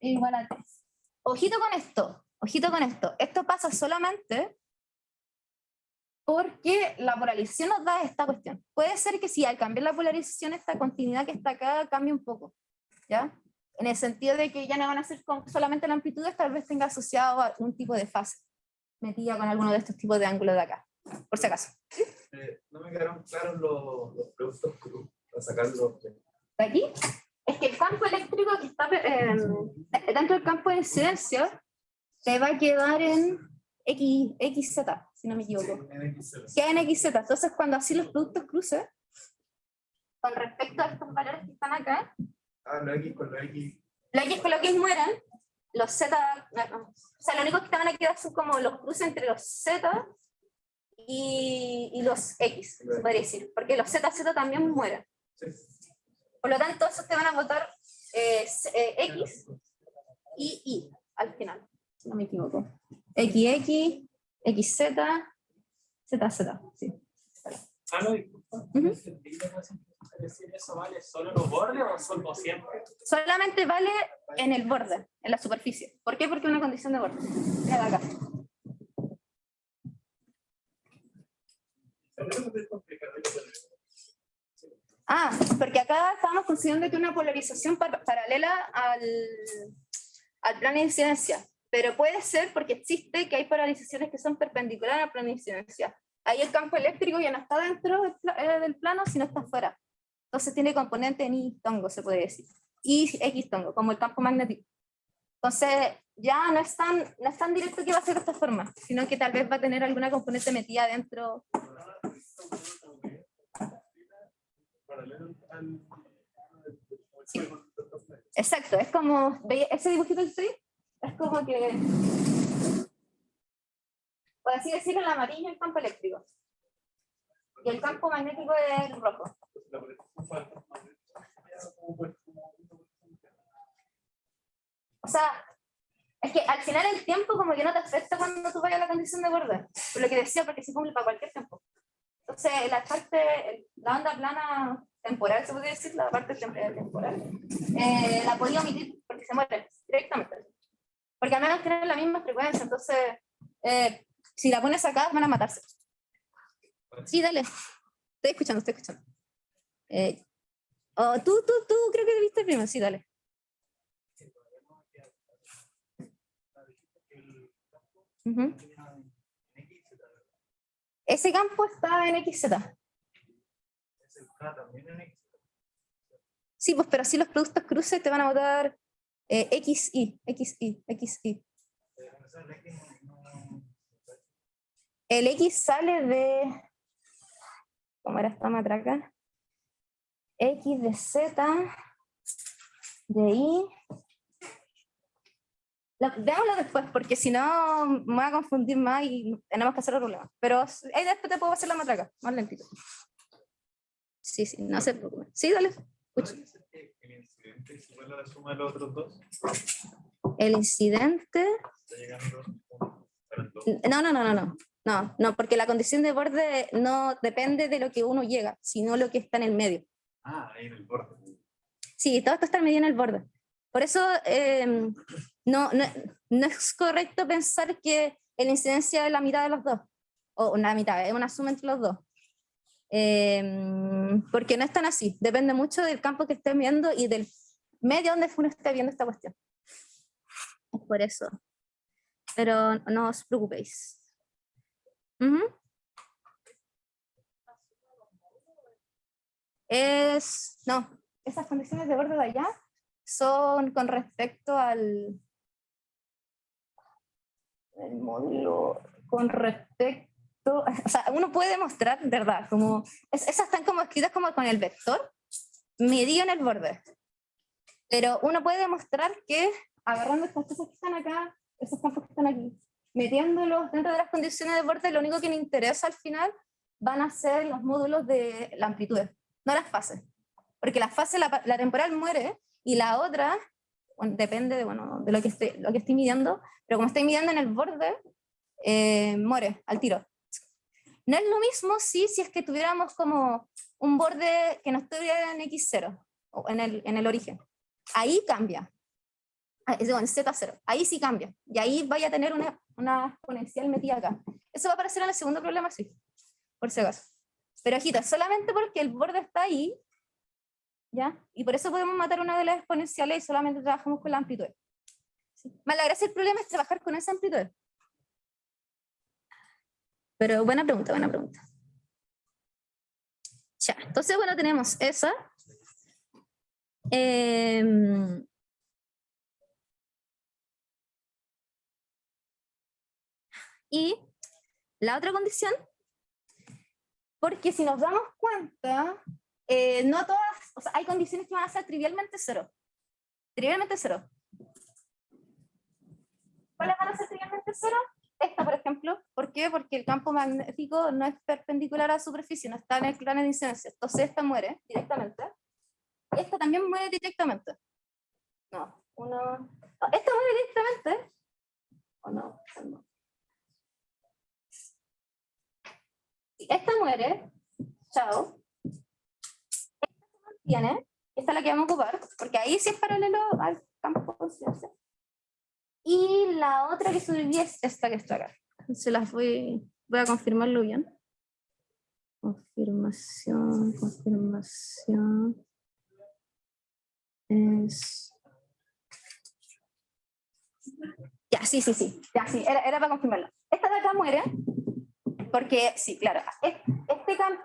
igual a 3. Ojito con esto, esto pasa solamente porque la polarización nos da esta cuestión. Puede ser que si al cambiar la polarización esta continuidad que está acá cambie un poco, ¿ya? En el sentido de que ya no van a ser con solamente la amplitud, tal vez tenga asociado a un tipo de fase metida con alguno de estos tipos de ángulos de acá, por si acaso. No me quedaron claros los productos cruz para sacarlos. ¿De aquí? Es que el campo eléctrico que está dentro del campo de incidencia te va a quedar en XZ, si no me equivoco. Queda en XZ. Entonces, cuando así los productos crucen, con respecto a estos valores que están acá, Los X con los X. los X con los X mueran, los Z, o sea, lo único que te van a quedar son como los cruces entre los Z y los X, se podría decir, porque los ZZ también mueren. Sí. Por lo tanto, esos te van a votar X y Y al final, si no me equivoco. XX, XZ, ZZ, sí. No, disculpa. Es decir, ¿eso vale solo en los bordes o solo siempre? Solamente vale en el borde, en la superficie. ¿Por qué? Porque es una condición de borde. Mira acá. Porque acá estábamos considerando que una polarización paralela al plano de incidencia, pero puede ser porque existe que hay polarizaciones que son perpendiculares al plano de incidencia. Ahí el campo eléctrico ya no está dentro del plano, sino está afuera. Entonces tiene componente en Y tongo, se puede decir. Y X tongo, como el campo magnético. Entonces ya no es tan directo que va a ser de esta forma, sino que tal vez va a tener alguna componente metida dentro. Sí. Exacto, es como, ese dibujito del 3, es como que por así decirlo, el amarillo es el campo eléctrico. Y el campo magnético es el rojo. O sea, es que al final el tiempo como que no te afecta cuando tú vayas a la condición de borde. Por lo que decía, porque se cumple para cualquier tiempo. Entonces, la onda plana temporal, se podría decir, la parte temporal, la podía omitir porque se muere directamente. Porque al menos tienen la misma frecuencia, entonces, si la pones acá, van a matarse. Sí, dale. Estoy escuchando. Tú creo que viste primero, sí, dale. Uh-huh. Ese campo está en XZ. Sí, pues, pero así los productos cruces te van a botar XI. El X sale de... ¿Cómo era esta matraca? X de Z, de Y. Veámoslo después, porque si no me voy a confundir más y tenemos que hacer el problema. Pero ahí después te puedo hacer la matraca, más lentito. Sí, no se preocupe. Sí, dale. ¿El incidente es igual a la suma de los otros dos? El incidente... Está llegando No, porque la condición de borde no depende de lo que uno llega, sino lo que está en el medio. Ah, ahí en el borde. Sí, todo esto está medio en el borde. Por eso no es correcto pensar que la incidencia es la mitad de los dos, o una mitad, es una suma entre los dos. Porque no es tan así, depende mucho del campo que estés viendo y del medio donde uno esté viendo esta cuestión. Es por eso. Pero no os preocupéis. No, esas condiciones de borde de allá son con respecto al módulo, con respecto, o sea, uno puede demostrar, ¿verdad? Como, esas están como escritas como con el vector medido en el borde, pero uno puede demostrar que agarrando estas cosas que están acá, esos campos que están aquí, metiéndolos dentro de las condiciones de borde, lo único que me interesa al final van a ser los módulos de la amplitud, no las fases, porque la fase, la temporal muere, y la otra, bueno, depende de, de lo que estoy midiendo, pero como estoy midiendo en el borde, muere al tiro. No es lo mismo si es que tuviéramos como un borde que no estuviera en X0, o en el origen. Ahí cambia. En Z0, ahí sí cambia. Y ahí vaya a tener una exponencial metida acá. Eso va a aparecer en el segundo problema, sí, por si acaso. Pero ojito, solamente porque el borde está ahí, ¿ya? Y por eso podemos matar una de las exponenciales y solamente trabajamos con la amplitud. ¿Sí? Más la gracia del problema es trabajar con esa amplitud. Pero buena pregunta. Ya, entonces, bueno, tenemos esa. Y la otra condición, porque si nos damos cuenta, no todas, o sea, hay condiciones que van a ser trivialmente cero. Trivialmente cero. ¿Cuáles van a ser trivialmente cero? Esta, por ejemplo. ¿Por qué? Porque el campo magnético no es perpendicular a la superficie, no está en el plano de incidencia. Entonces esta muere directamente. Y esta también muere directamente. No, esta muere directamente. ¿O no? No. Esta muere. Chao. Esta se mantiene. Esta es la que vamos a ocupar, porque ahí sí es paralelo al campo de incidencia. Y la otra que sobrevive es esta que está acá. Se las voy a confirmarlo bien. Confirmación. Ya, sí. Ya, sí, era para confirmarlo. Esta de acá muere, porque, sí, claro, este campo,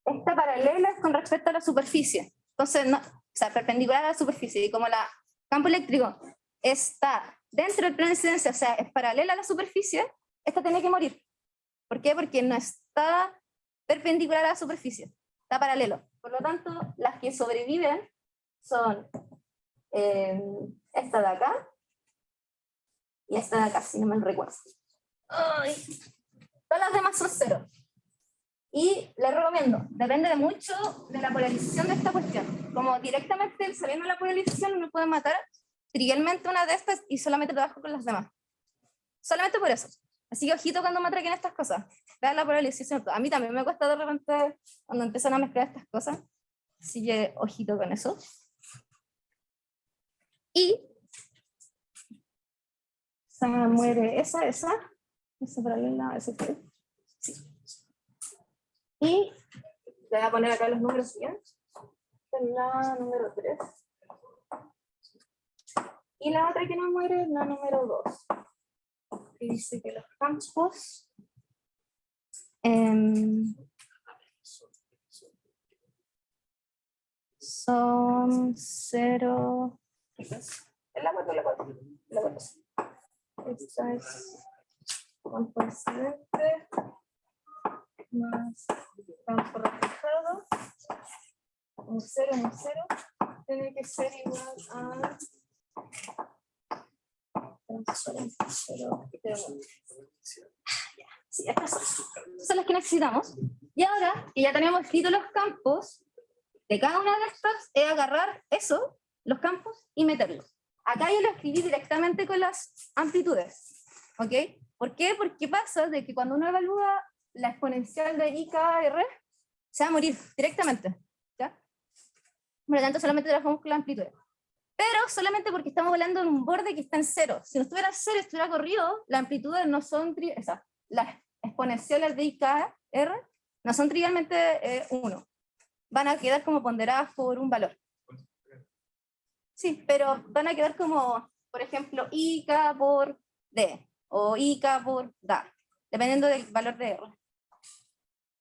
esta paralela es con respecto a la superficie. Entonces, no, o sea, perpendicular a la superficie. Y como el campo eléctrico está dentro del plano de incidencia, o sea, es paralela a la superficie, esta tiene que morir. ¿Por qué? Porque no está perpendicular a la superficie, está paralelo. Por lo tanto, las que sobreviven son esta de acá Y esta de acá, si no me lo recuerdo. Ay. Todas las demás son 0. Y les recomiendo, depende mucho de la polarización de esta cuestión. Como directamente saliendo de la polarización me pueden matar trivialmente una de estas y solamente trabajo con las demás. Solamente por eso. Así que ojito cuando me atraquen estas cosas. Vean la polarización. A mí también me cuesta de repente cuando empiezan a mezclar estas cosas. Así que ojito con eso. Y se me muere esa paralela, esa que sí. Y le voy a poner acá los números siguientes. La número 3. Y la otra que no muere es la número 2. Que dice que los campos son 0. Es la 4, la 4. La 4. Esta es campo incidente más campo reflejado. Un 0, un 0. Tiene que ser igual a transparencia 0. Sí, estas son las que necesitamos. Y ahora que ya tenemos escritos los campos de cada una de estas, es agarrar eso, los campos, y meterlos. Acá yo lo escribí directamente con las amplitudes. ¿Ok? ¿Por qué? Porque pasa de que cuando uno evalúa la exponencial de IKR, se va a morir directamente. ¿Ya? Por lo tanto, solamente trabajamos con la amplitud. Pero solamente porque estamos hablando de un borde que está en 0. Si no estuviera en 0, estuviera corrido, las amplitudes no son, las exponenciales de IKR no son trivialmente 1. Van a quedar como ponderadas por un valor. Sí, pero van a quedar como, por ejemplo, IK por D, o IK por DA, dependiendo del valor de R.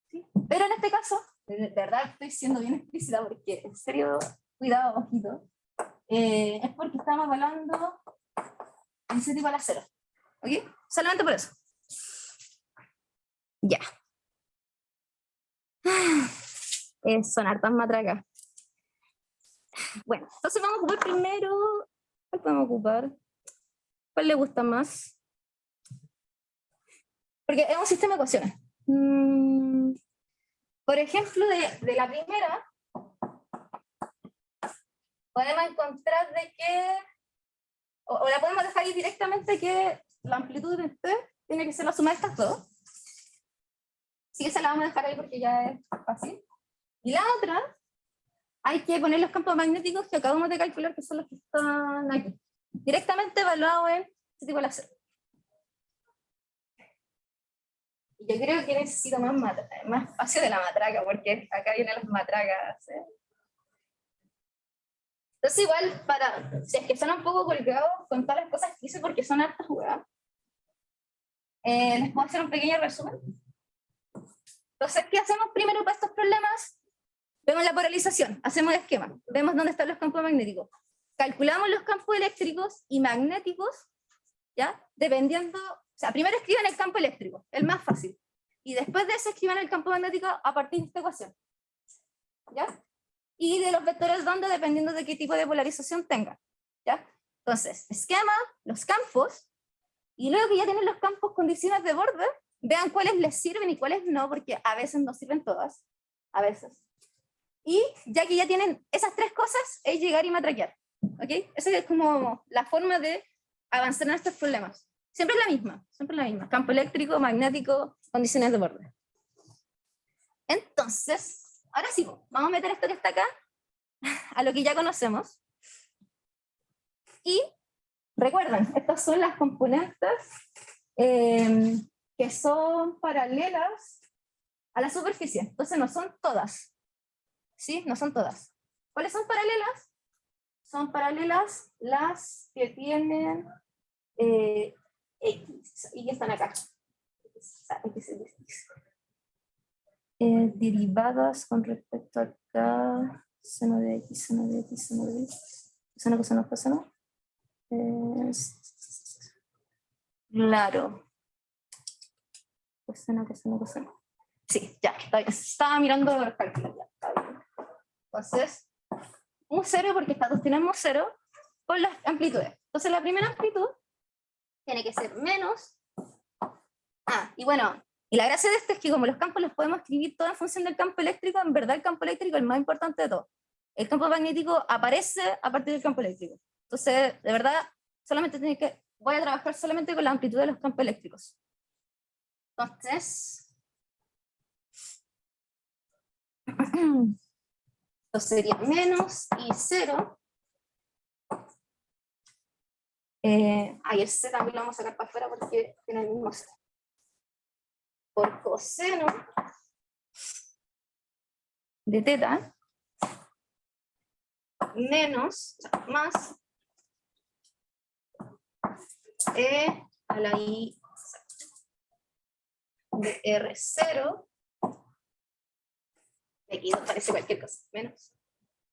¿Sí? Pero en este caso, de verdad estoy siendo bien explícita porque, en serio, cuidado, ojito, es porque estamos evaluando en Z igual a 0. ¿Ok? Solamente por eso. Ya. Son hartas matracas. Bueno, entonces vamos a ocupar primero. ¿Cuál podemos ocupar? ¿Cuál le gusta más? Porque es un sistema de ecuaciones. Por ejemplo, de la primera, podemos encontrar de que, o la podemos dejar ahí directamente, que la amplitud de T tiene que ser la suma de estas dos. Así que esa la vamos a dejar ahí porque ya es fácil. Y la otra, hay que poner los campos magnéticos que acabamos de calcular, que son los que están aquí. Directamente evaluados en Z igual a 0. Yo creo que necesito más espacio de la matraca, porque acá vienen las matracas. Entonces igual, si es que son un poco colgados con todas las cosas que hice, porque son hartas jugadas, les puedo hacer un pequeño resumen. Entonces, ¿qué hacemos primero para estos problemas? Vemos la polarización, hacemos el esquema, vemos dónde están los campos magnéticos, calculamos los campos eléctricos y magnéticos, ¿ya? Dependiendo, o sea, primero escriban el campo eléctrico, el más fácil, y después de eso escriban el campo magnético a partir de esta ecuación, ¿ya? Y de los vectores donde, dependiendo de qué tipo de polarización tengan, ¿ya? Entonces, esquema, los campos, y luego que ya tienen los campos condiciones de borde, vean cuáles les sirven y cuáles no, porque a veces no sirven todas, a veces. Y ya que ya tienen esas tres cosas, es llegar y matraquear. ¿Ok? Esa es como la forma de avanzar en estos problemas. Siempre es la misma, siempre es la misma. Campo eléctrico, magnético, condiciones de borde. Entonces, ahora sí, vamos a meter esto que está acá a lo que ya conocemos. Y recuerden, estas son las componentes que son paralelas a la superficie. Entonces no son todas. ¿Sí? No son todas. ¿Cuáles son paralelas? Son paralelas las que tienen X, y que están acá. Derivadas con respecto a acá, seno de X, seno de X, seno de X, seno, coseno, coseno. Claro. Coseno, coseno, coseno. Sí, ya, estaba mirando los cálculos, ya, está bien. Entonces, un 0 porque estas dos tenemos 0 por las amplitudes. Entonces, la primera amplitud tiene que ser menos. Y bueno, y la gracia de esto es que como los campos los podemos escribir todo en función del campo eléctrico, en verdad el campo eléctrico es el más importante de todo. El campo magnético aparece a partir del campo eléctrico. Entonces, de verdad, voy a trabajar solamente con la amplitud de los campos eléctricos. Entonces, esto sería menos y 0. Y el C también lo vamos a sacar para afuera porque tiene el mismo C. Por coseno de teta menos, más E a la I de R0, aquí nos parece cualquier cosa, menos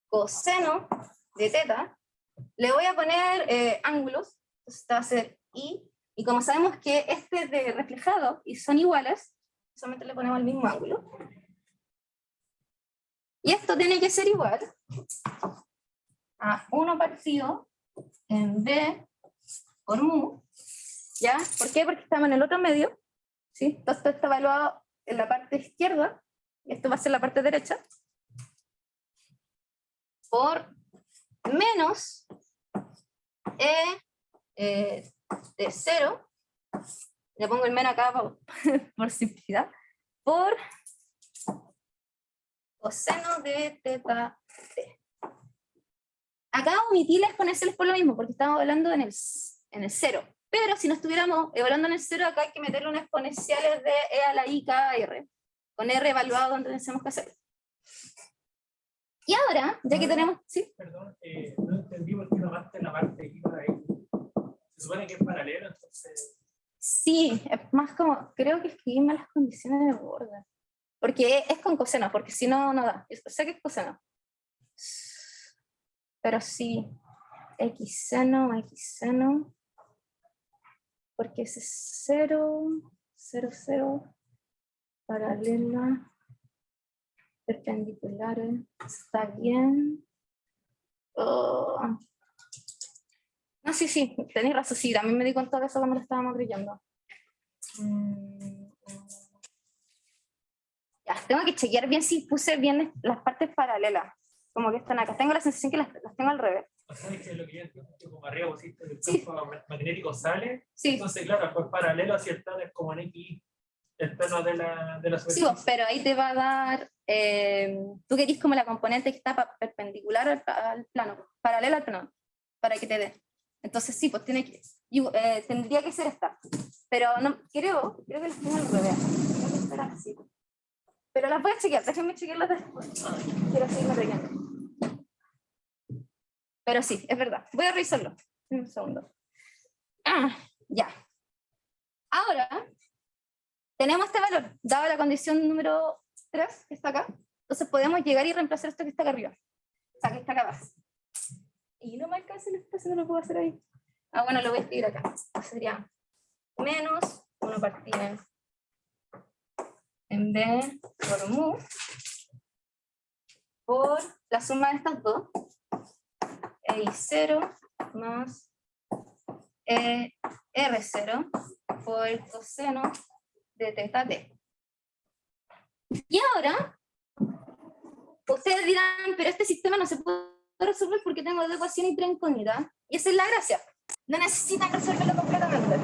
coseno de teta, le voy a poner ángulos, entonces esta va a ser I, y como sabemos que este es de reflejado y son iguales, solamente le ponemos el mismo ángulo. Y esto tiene que ser igual a 1 partido en B por mu. ¿Ya? ¿Por qué? Porque estamos en el otro medio. ¿Sí? Entonces esto está evaluado en la parte izquierda, y esto va a ser la parte derecha, por menos E de 0, le pongo el menos acá por simplicidad, por coseno de teta t. Acá omití las exponenciales por lo mismo, porque estamos hablando en el 0. Pero si no estuviéramos evaluando en el 0, acá hay que meterle unas exponenciales de e a la i cada r, con r evaluado donde tenemos que hacer. Y ahora, ya que tenemos... ¿sí? Perdón, no entendí por qué tomaste la parte I para ahí. Se supone que es paralelo, entonces... Sí, es más como, creo que escribí mal las condiciones de borde. Porque es con coseno, porque si no, no da. Yo sé que es coseno. Pero sí, x seno, porque ese es 0, 0, 0, paralela, perpendiculares, está bien. Oh. No, sí, tenéis razón, sí, también me di cuenta de eso cuando lo estábamos brillando. Ya, tengo que chequear bien si puse bien las partes paralelas, como que están acá. Tengo la sensación que las tengo al revés. O sea, es que lo que yo entiendo es que como arriba pusiste el Sí. campo magnético sale, Sí. entonces claro, pues paralelo hacia el plano es como en X, el plano de la Sí, superficie. pero ahí te va a dar, tú querís como la componente que está perpendicular al plano, paralela al plano, para que te dé. Entonces sí, pues tendría que ser esta. Pero no, creo que las tengo al revés. Creo que será así. Pero las voy a chequear, déjenme chequearlas después. Quiero seguirme relleno. Pero sí, es verdad. Voy a revisarlo. Un segundo. Ya. Ahora, tenemos este valor, dado la condición número 3, que está acá. Entonces podemos llegar y reemplazar esto que está acá arriba. O sea, que está acá abajo. Y no me alcanza el espacio, no lo puedo hacer ahí. Bueno, lo voy a escribir acá. Entonces sería menos 1 partido en B por mu por la suma de estas dos. I0 más R0 por el coseno de teta t. Y ahora, ustedes dirán, pero este sistema no se puede resolver porque tengo dos ecuaciones y tres incógnitas. Y esa es la gracia. No necesitan resolverlo completamente.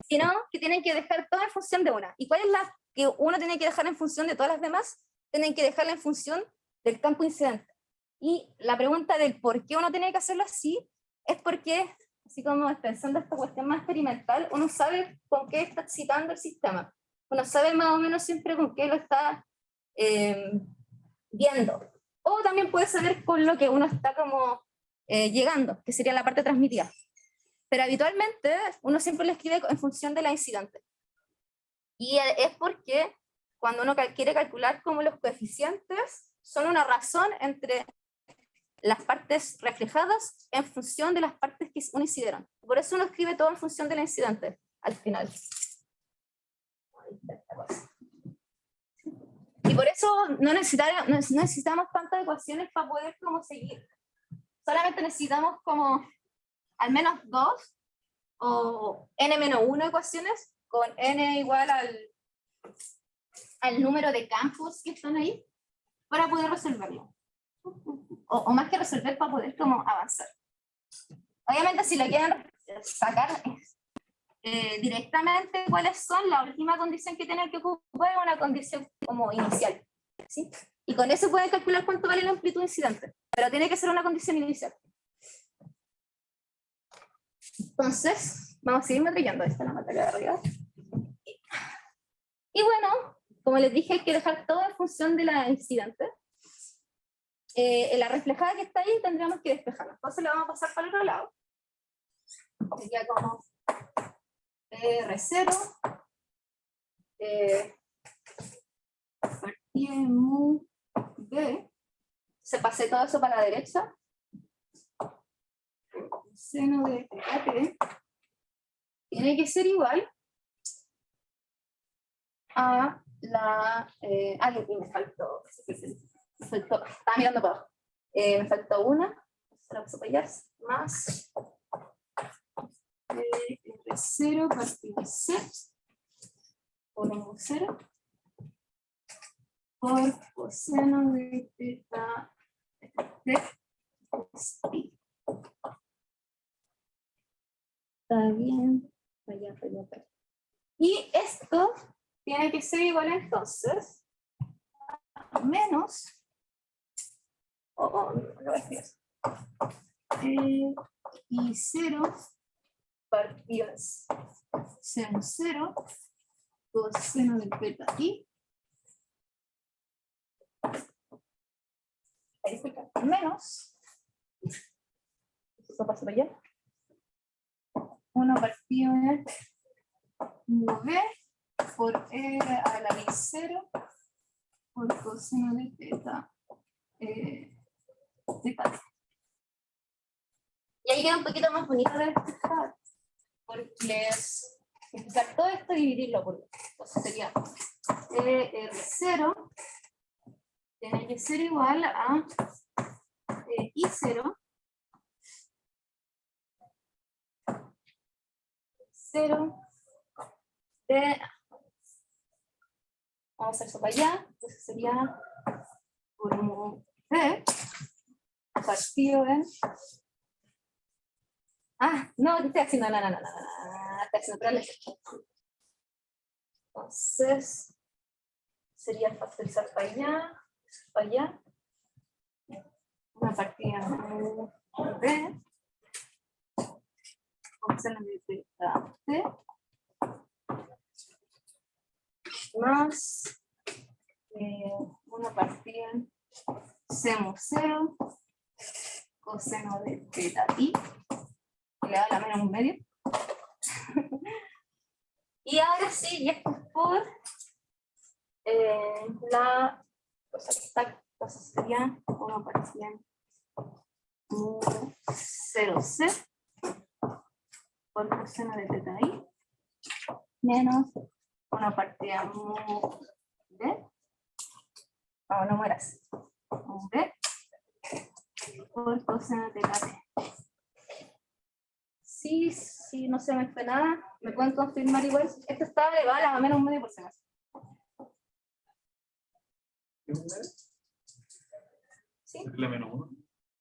Sino que tienen que dejar todo en función de una. ¿Y cuál es la que uno tiene que dejar en función de todas las demás? Tienen que dejarla en función del campo incidente. Y la pregunta del por qué uno tiene que hacerlo así es porque, así como pensando esta cuestión más experimental, uno sabe con qué está excitando el sistema. Uno sabe más o menos siempre con qué lo está viendo. O también puede saber con lo que uno está como llegando, que sería la parte transmitida. Pero habitualmente uno siempre lo escribe en función de la incidente. Y es porque cuando uno quiere calcular como los coeficientes son una razón entre las partes reflejadas en función de las partes que uno incidieron. Por eso uno escribe todo en función de la incidente al final. Y por eso no necesitamos tantas ecuaciones para poder como seguir. solamente necesitamos como al menos 2 o n-1 ecuaciones con n igual al número de campos que están ahí para poder resolverlo. O más que resolver, para poder como avanzar. Obviamente, si lo quieren sacar directamente, ¿cuáles son? La última condición que tienen que ocupar es una condición como inicial, ¿sí? Y con eso pueden calcular cuánto vale la amplitud incidente, pero tiene que ser una condición inicial. Entonces, vamos a seguir matrillando. Esta es la materia de arriba. Y bueno, como les dije, hay que dejar todo en función de la incidente. La reflejada que está ahí tendríamos que despejarla. Entonces la vamos a pasar para el otro lado. Sería como R0 partida mu B. Se pase todo eso para la derecha. Seno de t tiene que ser igual a la... que me faltó. Estaba mirando para abajo. Me faltó una. Se la paso para allá. Más R0 partido C por un 0 por coseno de teta de pi. Está bien. Allá. Y esto tiene que ser igual entonces a menos y 0 partidas seno 0 coseno del beta i menos eso pasa para allá 1 partido de v por e a la i 0 por coseno de teta teta. Y ahí queda un poquito más bonito de explicar, porque es explicar todo esto y dividirlo por 2. Entonces sería R0 tiene que ser igual a I0 0 de, vamos a hacer eso para allá, entonces sería por mu V partido en no, ¿qué estoy haciendo? No, estoy haciendo otra letra. Entonces sería factorizar para allá una partida mu V con seno de teta T más una partida seno 0 coseno de teta i que le da la menos un medio. Y ahora sí, y esto es por la cosa que está, entonces sería 1 partida mu 0c por coseno de teta i menos 1 partida mu b, no mueras, mu b por coseno de teta t. Sí, no se me fue nada, me pueden confirmar igual. Esto está elevado a menos un medio por si acaso. ¿Sí? ¿La menos 1?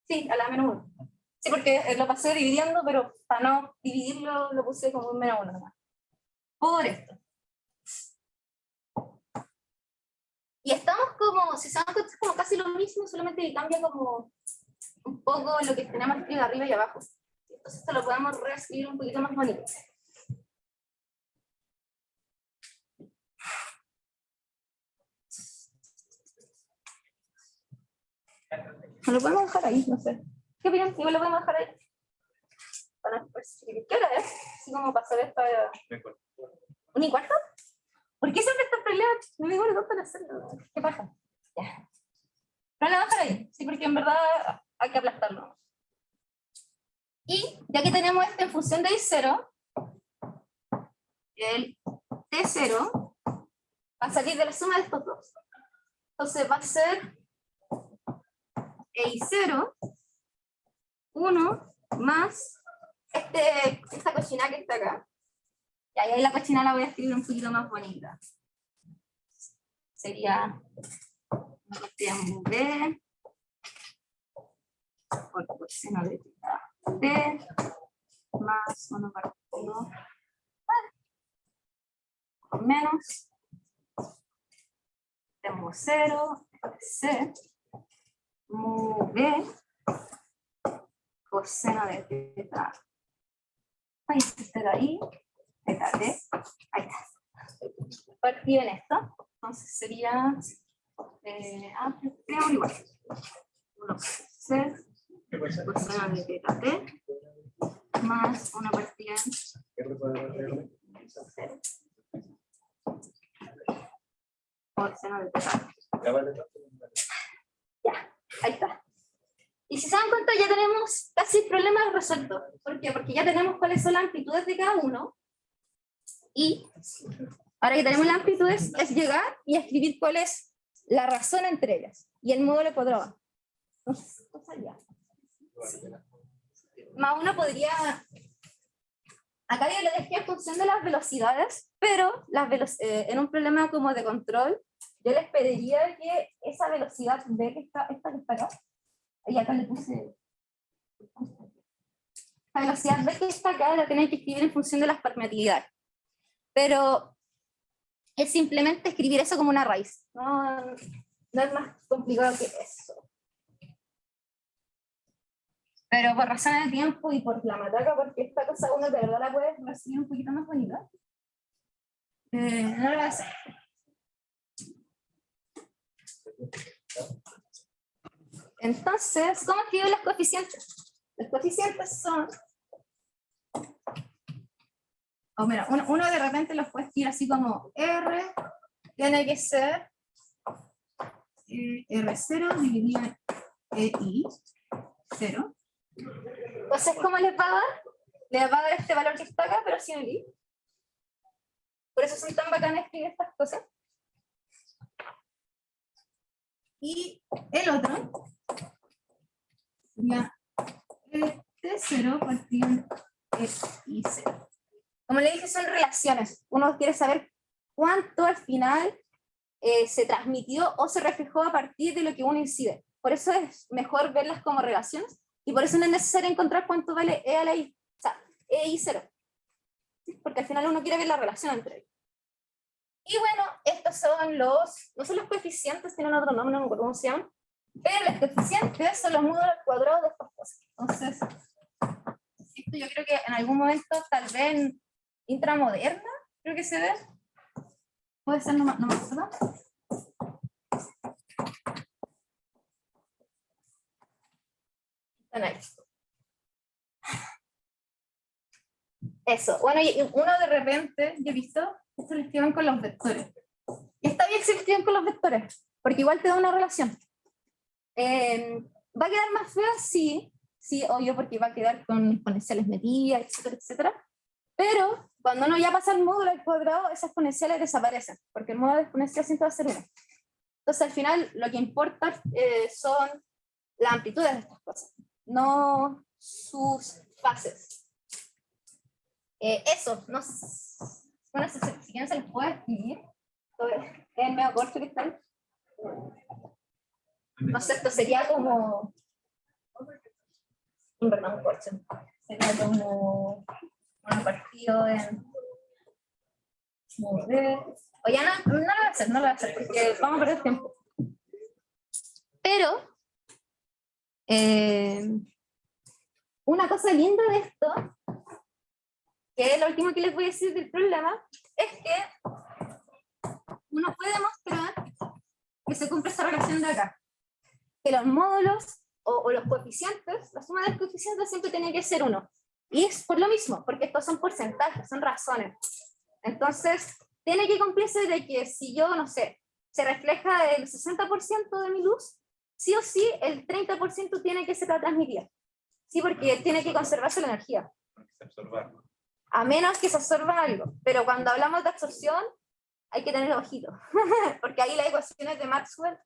Sí, a la menos 1. Sí, porque lo pasé dividiendo, pero para no dividirlo lo puse como un menos 1 nomás. Por esto. Y estamos como, si se dan cuenta, es como casi lo mismo, solamente que cambia como un poco lo que tenemos escrito arriba y abajo. Entonces esto lo podemos reescribir un poquito más bonito. Lo podemos dejar ahí, no sé. ¿Qué opinan? Igual lo podemos dejar ahí. Para ¿qué hora es? Así como para saber para... ¿1 y cuarto? ¿Por qué siempre están peleando? No me acuerdo para hacerlo. ¿Qué pasa? Ya. Pero lo voy a dejar ahí, sí, porque en verdad hay que aplastarlo. Y ya que tenemos esta en función de I0, el T0 va a salir de la suma de estos dos. Entonces va a ser I0 1 más esta cochina que está acá. Y ahí la cochina la voy a escribir un poquito más bonita. Sería una partida muy B por coseno de teta T más 1 partido menos tengo 0 C mu B coseno de teta. Ahí está ahí, teta T, ahí está. Partido en esto, entonces sería tenemos igual. 1 C coseno de teta T más una partida en 0 coseno de teta. Ya, ahí está. Y si se dan cuenta, ya tenemos casi el problema resuelto. ¿Por qué? Porque ya tenemos cuáles son las amplitudes de cada uno. Y ahora que tenemos las amplitudes, es llegar y escribir cuál es la razón entre ellas. Y el módulo cuadrado. Entonces, ya. Más uno podría... Acá yo lo dejé en función de las velocidades, pero en un problema como de control, yo les pediría que esa velocidad B que está, esta que está acá, y acá le puse... La velocidad B que está acá la tienen que escribir en función de las permeabilidades. Pero es simplemente escribir eso como una raíz. No es más complicado que eso. Pero por razones de tiempo y por la matraca, porque esta cosa uno de verdad la puede recibir un poquito más bonita, no lo voy a hacer. Entonces, ¿cómo escribo los coeficientes? Los coeficientes son... mira, uno de repente los puede escribir así como R tiene que ser R0 dividido en EI 0. Entonces, ¿cómo les va a dar? Les va a dar este valor que está acá, pero sin el I. Por eso son tan bacanas escribir estas cosas. Y el otro sería T0 partido en EI0. Como le dije, son relaciones. Uno quiere saber cuánto al final se transmitió o se reflejó a partir de lo que uno incide. Por eso es mejor verlas como relaciones y por eso no es necesario encontrar cuánto vale E a la I, o sea, EI 0. Porque al final uno quiere ver la relación entre ellos. Y bueno, estos son no son los coeficientes, tienen otro nombre, no me acuerdo cómo se llaman, pero los coeficientes son los módulos cuadrados de estas cosas. Entonces, esto yo creo que en algún momento, tal vez en intramoderna, creo que se ve. Puede ser, no me acuerdo. Están ahí. Eso. Bueno, y uno de repente, yo he visto, esto lo escriben con los vectores. Y está bien que se lo escriben con los vectores, porque igual te da una relación. ¿Va a quedar más fea? Sí, obvio, porque va a quedar con exponenciales medidas, etcétera, etcétera. Pero cuando uno ya pasa el módulo al cuadrado, esas exponenciales desaparecen, porque el módulo de exponencial siempre va a ser 1. Entonces, al final, lo que importa son las amplitudes de estas cosas, no sus fases. Eso, no sé, bueno, si quieren se les puede escribir. Es el medio corto que está ahí. No sé, esto sería como... En verdad, un corcho. Sería como... Bueno, partido en... O ya no lo voy a hacer, porque vamos a perder tiempo. Pero, una cosa linda de esto, que es lo último que les voy a decir del problema, es que uno puede mostrar que se cumple esa relación de acá. Que los módulos o los coeficientes, la suma de los coeficientes siempre tiene que ser 1. Y es por lo mismo, porque estos son porcentajes, son razones. Entonces, tiene que cumplirse de que si yo, no sé, se refleja el 60% de mi luz, sí o sí el 30% tiene que ser transmitida. Sí, porque tiene que conservarse la energía. A menos que se absorba algo. Pero cuando hablamos de absorción, hay que tener ojito. Porque ahí las ecuaciones de Maxwell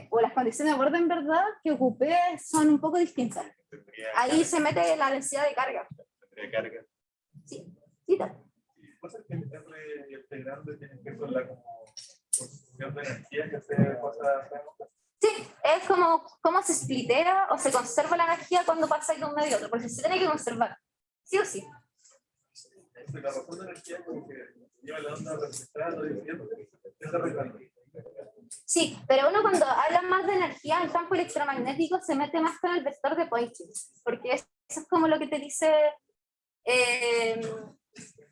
o las condiciones de borde en verdad que ocupé son un poco distintas. Ahí se mete la densidad de carga. Tendría carga. Sí, sí, tal. Cosas que R y el grande tienen que ver con la como consumición de energía que hace cosas. Sí, es como cómo se splitea o se conserva la energía cuando pasa de un medio a otro, porque se tiene que conservar, sí o sí. La razón de energía como que lleva la onda representada, lo diciendo, es de recarga. Sí, pero uno cuando habla más de energía en campo electromagnético se mete más con el vector de Poynting, porque eso es como lo que te dice,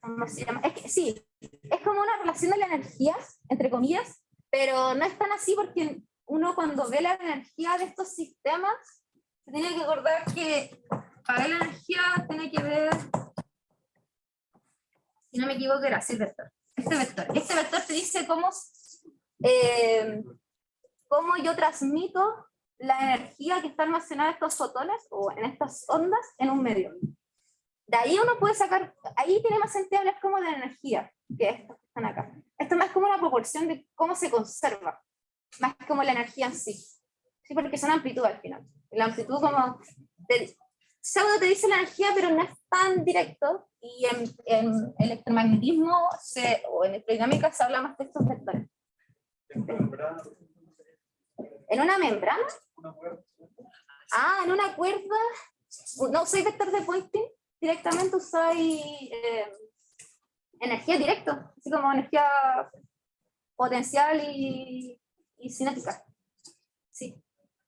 ¿cómo se llama? Es que, sí, es como una relación de la energía, entre comillas, pero no es tan así porque uno cuando ve la energía de estos sistemas, se tiene que acordar que para la energía tiene que ver, si no me equivoco era así el vector. Este vector te dice cómo yo transmito la energía que está almacenada en estos fotones o en estas ondas en un medio. De ahí uno puede sacar, ahí tiene más sentido hablar como de energía que estos que están acá. Esto es más como una proporción de cómo se conserva, más como la energía en sí. Sí, porque son amplitud al final. La amplitud como, pseudo te dice la energía, pero no es tan directo, y en electromagnetismo o en electrodinámica se habla más de estos vectores. ¿En una membrana? Ah, en una cuerda. No usáis vector de Poynting, directamente usáis energía directa, así como energía potencial y cinética. Sí.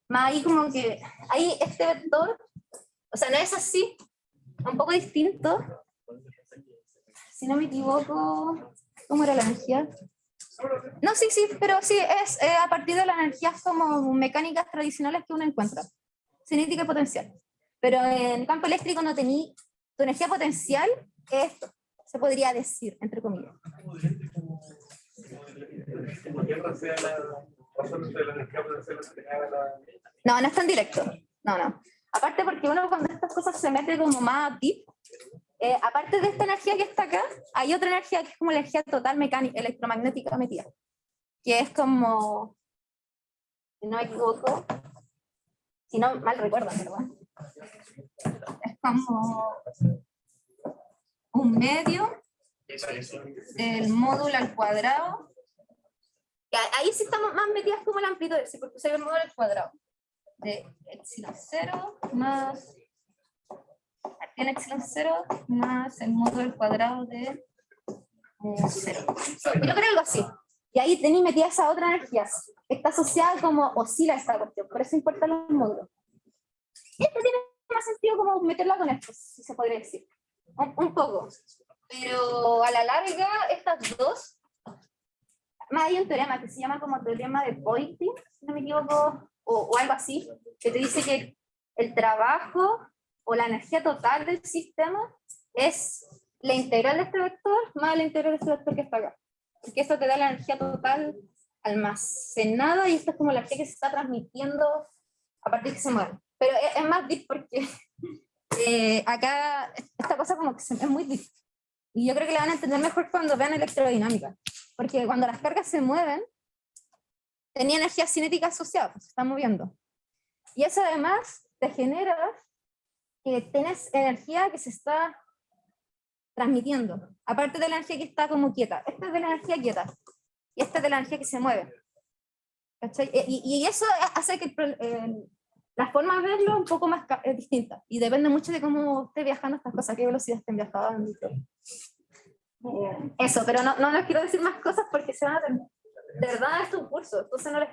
Más ahí como que, ahí este vector, o sea, no es así, un poco distinto. Si no me equivoco, ¿cómo era la energía? No, sí, pero sí, es a partir de las energías como mecánicas tradicionales que uno encuentra. Cinética y potencial. Pero en campo eléctrico no tenía, tu energía potencial es esto, se podría decir, entre comillas. No, no es tan directo. No. Aparte porque uno cuando estas cosas se mete como más deep, aparte de esta energía que está acá, hay otra energía que es como la energía total mecánica, electromagnética metida, que es como, si no me equivoco, si no mal recuerdo, ¿verdad? Es como un medio del módulo al cuadrado. Ahí sí estamos más metidas como la amplitud, ¿sí? Porque se ve el módulo al cuadrado de epsilon 0 más aquí en epsilon 0 más el módulo al cuadrado de 0. Yo creo algo así. Y ahí tenéis metida esa otra energía. Está asociada como oscila esta cuestión, por eso importan los módulos. Y esto tiene más sentido como meterla con esto, si se podría decir. Un poco. Pero a la larga, estas dos, más hay un teorema que se llama como teorema de Poynting, si no me equivoco, o algo así, que te dice que el trabajo o la energía total del sistema es la integral de este vector más la integral de este vector que está acá. Porque eso te da la energía total almacenada y esto es como la energía que se está transmitiendo a partir de que se mueve. Pero es más deep porque acá esta cosa como que es muy deep. Y yo creo que la van a entender mejor cuando vean electrodinámica. Porque cuando las cargas se mueven, tenía energía cinética asociada, pues se están moviendo. Y eso además te genera que tienes energía que se está transmitiendo, aparte de la energía que está como quieta. Esta es de la energía quieta y esta es de la energía que se mueve. ¿Cachai? Y eso hace que la forma de verlo un poco más distinta y depende mucho de cómo esté viajando estas cosas, qué velocidad estén viajando. Eso, pero no les quiero decir más cosas porque se van a tener. De verdad es un curso, entonces no les,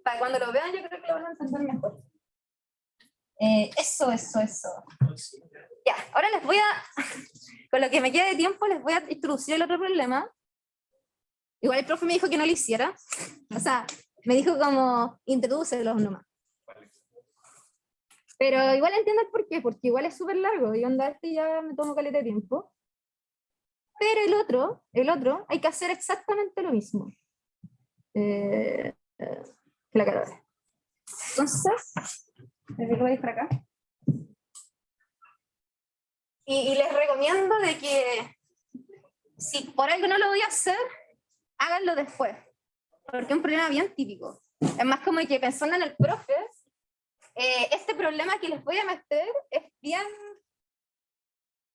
para cuando lo vean yo creo que lo van a entender mejor. Eso. Ya, ahora les voy a, con lo que me queda de tiempo, les voy a introducir el otro problema. Igual el profe me dijo que no lo hiciera, o sea, me dijo como, introdúcelos nomás. Pero igual entiendo el por qué, porque igual es súper largo, y onda este ya me tomo caleta de tiempo. Pero el otro, hay que hacer exactamente lo mismo. Que la cara. Entonces, les voy a ir para acá. Y les recomiendo de que si por algo no lo voy a hacer, háganlo después. Porque es un problema bien típico. Es más como que pensando en el profe, este problema que les voy a meter es bien...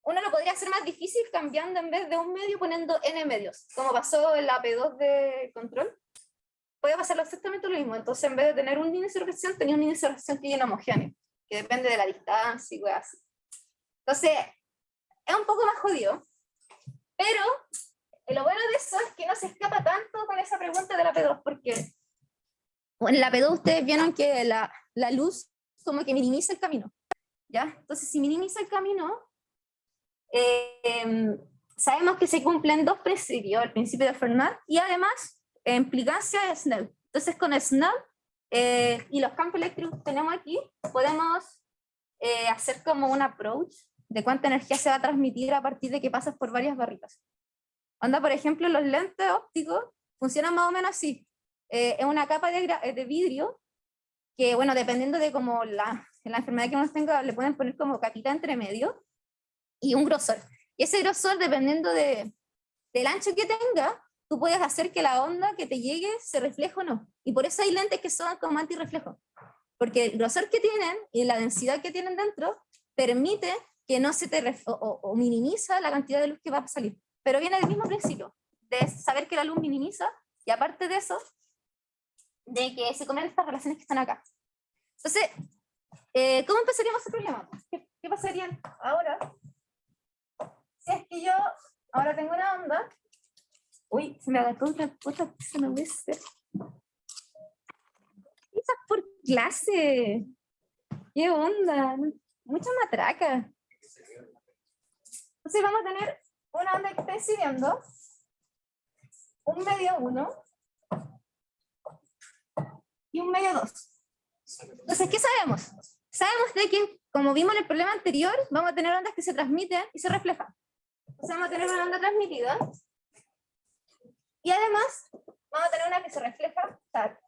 Uno lo podría hacer más difícil cambiando en vez de un medio poniendo n medios, como pasó en la P2 de control. Puede pasarlo exactamente lo mismo. Entonces, en vez de tener un índice de reflexión, tenía un índice de reflexión que es homogéneo, que depende de la distancia y cosas así. Entonces, es un poco más jodido, pero lo bueno de eso es que no se escapa tanto con esa pregunta de la P2, porque en la P2 ustedes vieron que la luz como que minimiza el camino, ¿ya? Entonces, si minimiza el camino, sabemos que se cumplen dos principios, el principio de Fermat y además implicancia de Snell. Entonces con Snell y los campos eléctricos que tenemos aquí, podemos hacer como un approach de cuánta energía se va a transmitir a partir de que pasas por varias barritas. Onda, por ejemplo, los lentes ópticos funcionan más o menos así. Es una capa de vidrio que, bueno, dependiendo de como la enfermedad que uno tenga, le pueden poner como capita entre medio y un grosor. Y ese grosor, dependiendo del ancho que tenga, tú puedes hacer que la onda que te llegue se refleje o no. Y por eso hay lentes que son como antirreflejo. Porque el grosor que tienen y la densidad que tienen dentro permite que no se te o minimiza la cantidad de luz que va a salir. Pero viene del mismo principio, de saber que la luz minimiza, y aparte de eso, de que se comen estas relaciones que están acá. Entonces, ¿cómo empezaríamos ese problema? ¿Qué pasaría ahora? Si es que yo ahora tengo una onda, uy, se me agarró otra cosa, se me voy a hacer. Esa por clase. ¿Qué onda? Mucha matraca. Entonces vamos a tener una onda que está incidiendo, un medio 1 y un medio 2. Entonces, ¿qué sabemos? Sabemos de que, como vimos en el problema anterior, vamos a tener ondas que se transmiten y se reflejan. Entonces vamos a tener una onda transmitida y además vamos a tener una que se refleja, o sea,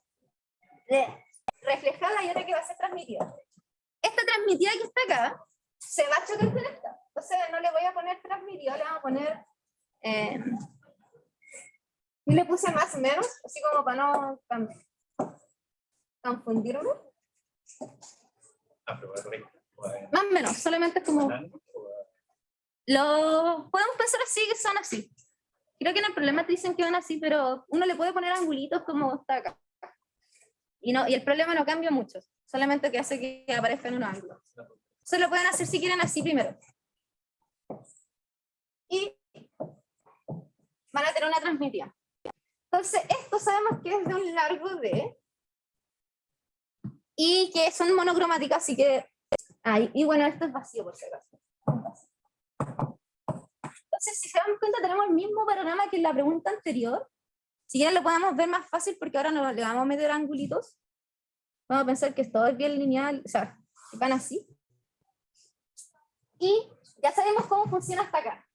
reflejada y otra que va a ser transmitida. Esta transmitida que está acá se va a chocar con esta. Entonces no le voy a poner transmitida, le vamos a poner... y le puse más o menos, así como para no confundirme. Más o menos, solamente como... Podemos pensar así, que son así. Creo que en el problema te dicen que van así, pero uno le puede poner angulitos como está acá. Y el problema no cambia mucho, solamente que hace que aparezcan unos ángulos. Entonces lo pueden hacer si quieren así primero. Y van a tener una transmitida. Entonces esto sabemos que es de un largo D y que son monocromáticas, así que... y bueno, esto es vacío por si acaso. Entonces, si se dan cuenta, tenemos el mismo panorama que en la pregunta anterior. Si quieren lo podemos ver más fácil porque ahora le vamos a meter angulitos. Vamos a pensar que todo es bien lineal, o sea, van así. Y ya sabemos cómo funciona hasta acá.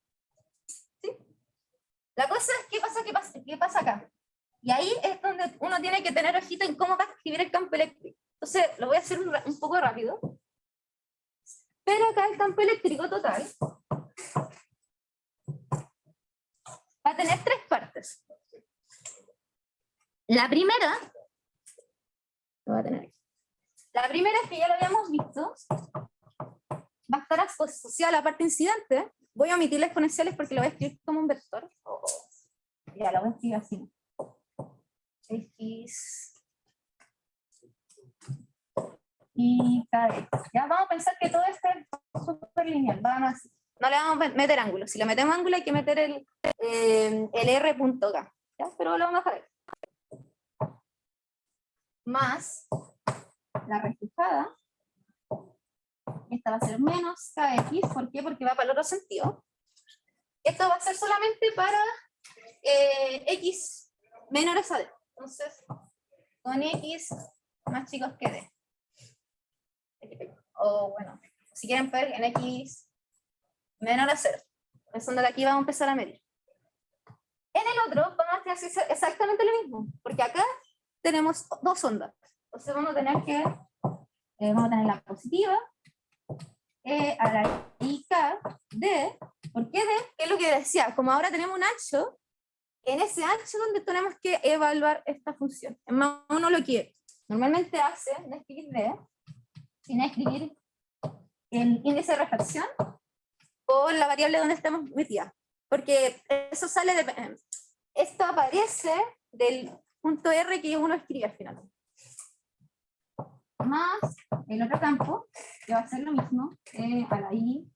¿Sí? La cosa es qué pasa acá. Y ahí es donde uno tiene que tener ojito en cómo va a escribir el campo eléctrico. Entonces, lo voy a hacer un poco rápido. Pero acá el campo eléctrico total va a tener tres partes. La primera, la primera es que ya lo habíamos visto, va a estar asociada a la parte incidente. Voy a omitir las exponenciales porque lo voy a escribir como un vector. Ya lo voy a escribir así. X y KX. Ya vamos a pensar que todo esto es súper lineal. No le vamos a meter ángulos. Si le metemos ángulo hay que meter el R.K. ¿Ya? Pero lo vamos a dejar ahí. Más la reflejada. Esta va a ser menos KX. ¿Por qué? Porque va para el otro sentido. Esto va a ser solamente para X menores a D. Entonces, con X más chicos que D. O bueno, si quieren ver en X menor a 0. Eso de aquí vamos a empezar a medir. En el otro vamos a hacer exactamente lo mismo, porque acá tenemos dos ondas. Entonces vamos a tener la positiva a la IK D. ¿Por qué D? Que es lo que decía, como ahora tenemos un ancho, en ese ancho donde tenemos que evaluar esta función. Es más, uno lo que normalmente hace, no escribir D, sino escribir el índice de refracción o la variable donde estamos metidas. Porque eso sale de... Esto aparece del punto R que uno escribe al final. Más el otro campo, que va a ser lo mismo, a la I.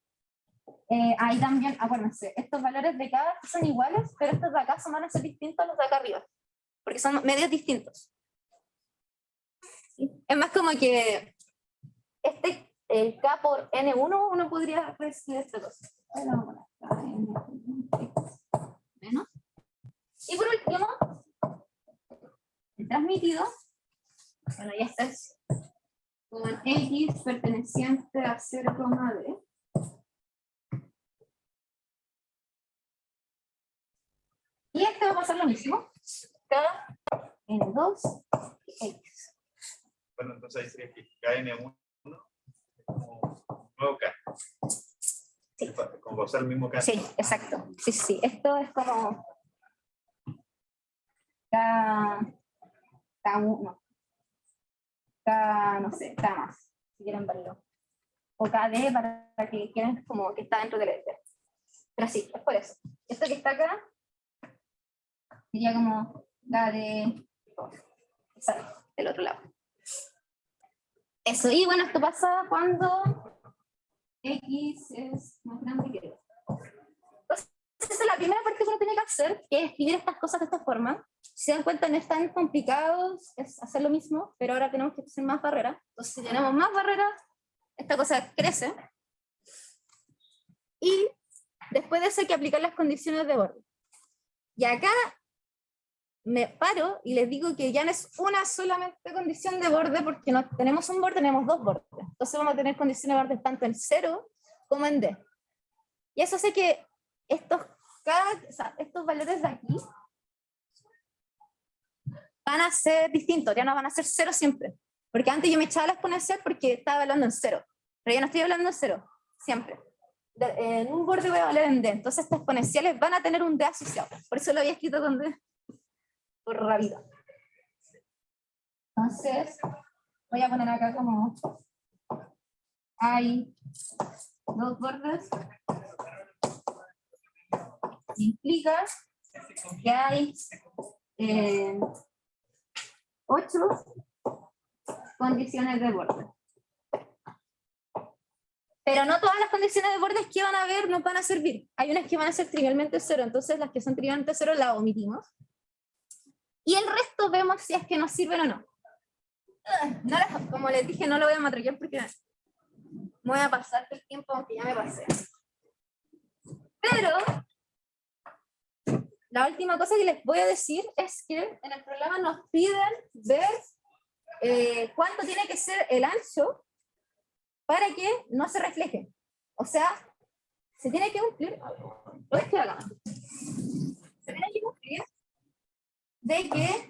Ahí también, acuérdense, estos valores de cada son iguales, pero estos de acá van a ser distintos a los de acá arriba, porque son medios distintos. ¿Sí? Es más como que el K por N1 uno podría decir esta cosa. Menos. Y por último, el transmitido, bueno, ya está es con X perteneciente a 0,D. Y este va a pasar lo mismo. K, N2, X. Bueno, entonces ahí sería que KN1 es como un nuevo K. Sí. Como va a ser el mismo K. Sí, exacto. Sí, sí. Esto es como K1. K, no sé, K más, si quieren verlo. O KD para que quieran como que está dentro del éter. Pero sí, es por eso. Esto que está acá sería como KD2. Exacto, del otro lado. Eso, y bueno, esto pasa cuando X es más grande que 2. Entonces, esa es la primera parte que uno tiene que hacer, que es escribir estas cosas de esta forma. Si se dan cuenta, no es tan complicado, es hacer lo mismo, pero ahora tenemos que hacer más barreras. Entonces, si tenemos más barreras, esta cosa crece. Y después de eso hay que aplicar las condiciones de borde. Y acá me paro y les digo que ya no es una solamente condición de borde, porque no tenemos un borde, tenemos dos bordes. Entonces vamos a tener condiciones de borde tanto en 0 como en D. Y eso hace que estos valores de aquí van a ser distintos, ya no van a ser 0 siempre. Porque antes yo me echaba la exponencial porque estaba hablando en 0, pero ya no estoy hablando en 0, siempre. En un borde voy a valer en D, entonces estas exponenciales van a tener un D asociado. Por eso lo había escrito con D, por rápido. Entonces, voy a poner acá como hay dos bordes, implica que hay 8 condiciones de borde. Pero no todas las condiciones de bordes que van a ver nos van a servir. Hay unas que van a ser trivialmente 0, entonces las que son trivialmente 0 las omitimos. Y el resto vemos si es que nos sirven o no. Como les dije, no lo voy a matraquear porque me voy a pasar el tiempo aunque ya me pasé. Pero la última cosa que les voy a decir es que en el programa nos piden ver cuánto tiene que ser el ancho para que no se refleje. O sea, se tiene que cumplir, se tiene que cumplir de que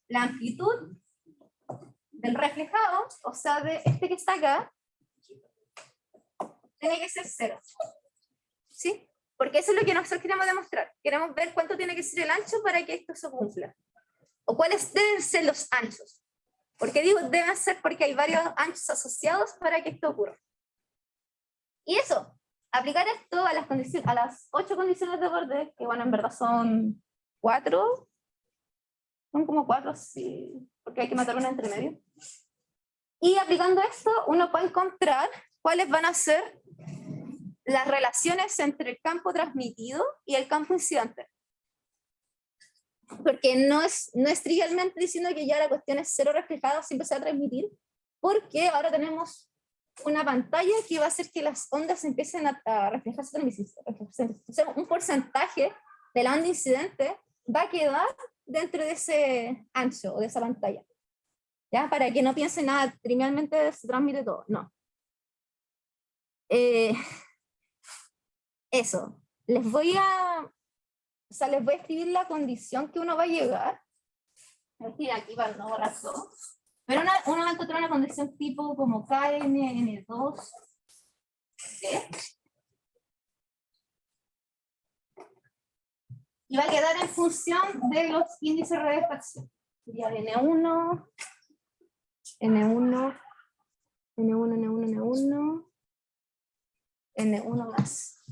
la amplitud del reflejado, o sea, de este que está acá, tiene que ser 0. ¿Sí? Porque eso es lo que nosotros queremos demostrar. Queremos ver cuánto tiene que ser el ancho para que esto se cumpla. O cuáles deben ser los anchos. ¿Por qué digo deben ser? Porque hay varios anchos asociados para que esto ocurra. Y eso, aplicar esto a las condiciones, a las 8 condiciones de borde, que bueno, en verdad son 4. Son como 4, sí, porque hay que matar una entre medio. Y aplicando esto, uno puede encontrar cuáles van a ser las relaciones entre el campo transmitido y el campo incidente. Porque no es trivialmente diciendo que ya la cuestión es 0 reflejado, siempre se va a transmitir, porque ahora tenemos una pantalla que va a hacer que las ondas empiecen a reflejarse. Entonces, un porcentaje de la onda incidente va a quedar dentro de ese ancho o de esa pantalla. ¿Ya? Para que no piensen nada, trivialmente se transmite todo. No. Eso. Les voy a escribir la condición que uno va a llegar. Aquí para no borrar todo. Pero uno va a encontrar una condición tipo como KNN2. ¿Sí? Y y va a quedar en función de los índices de refracción. Sería N1, N1, N1, N1, N1, N1 más.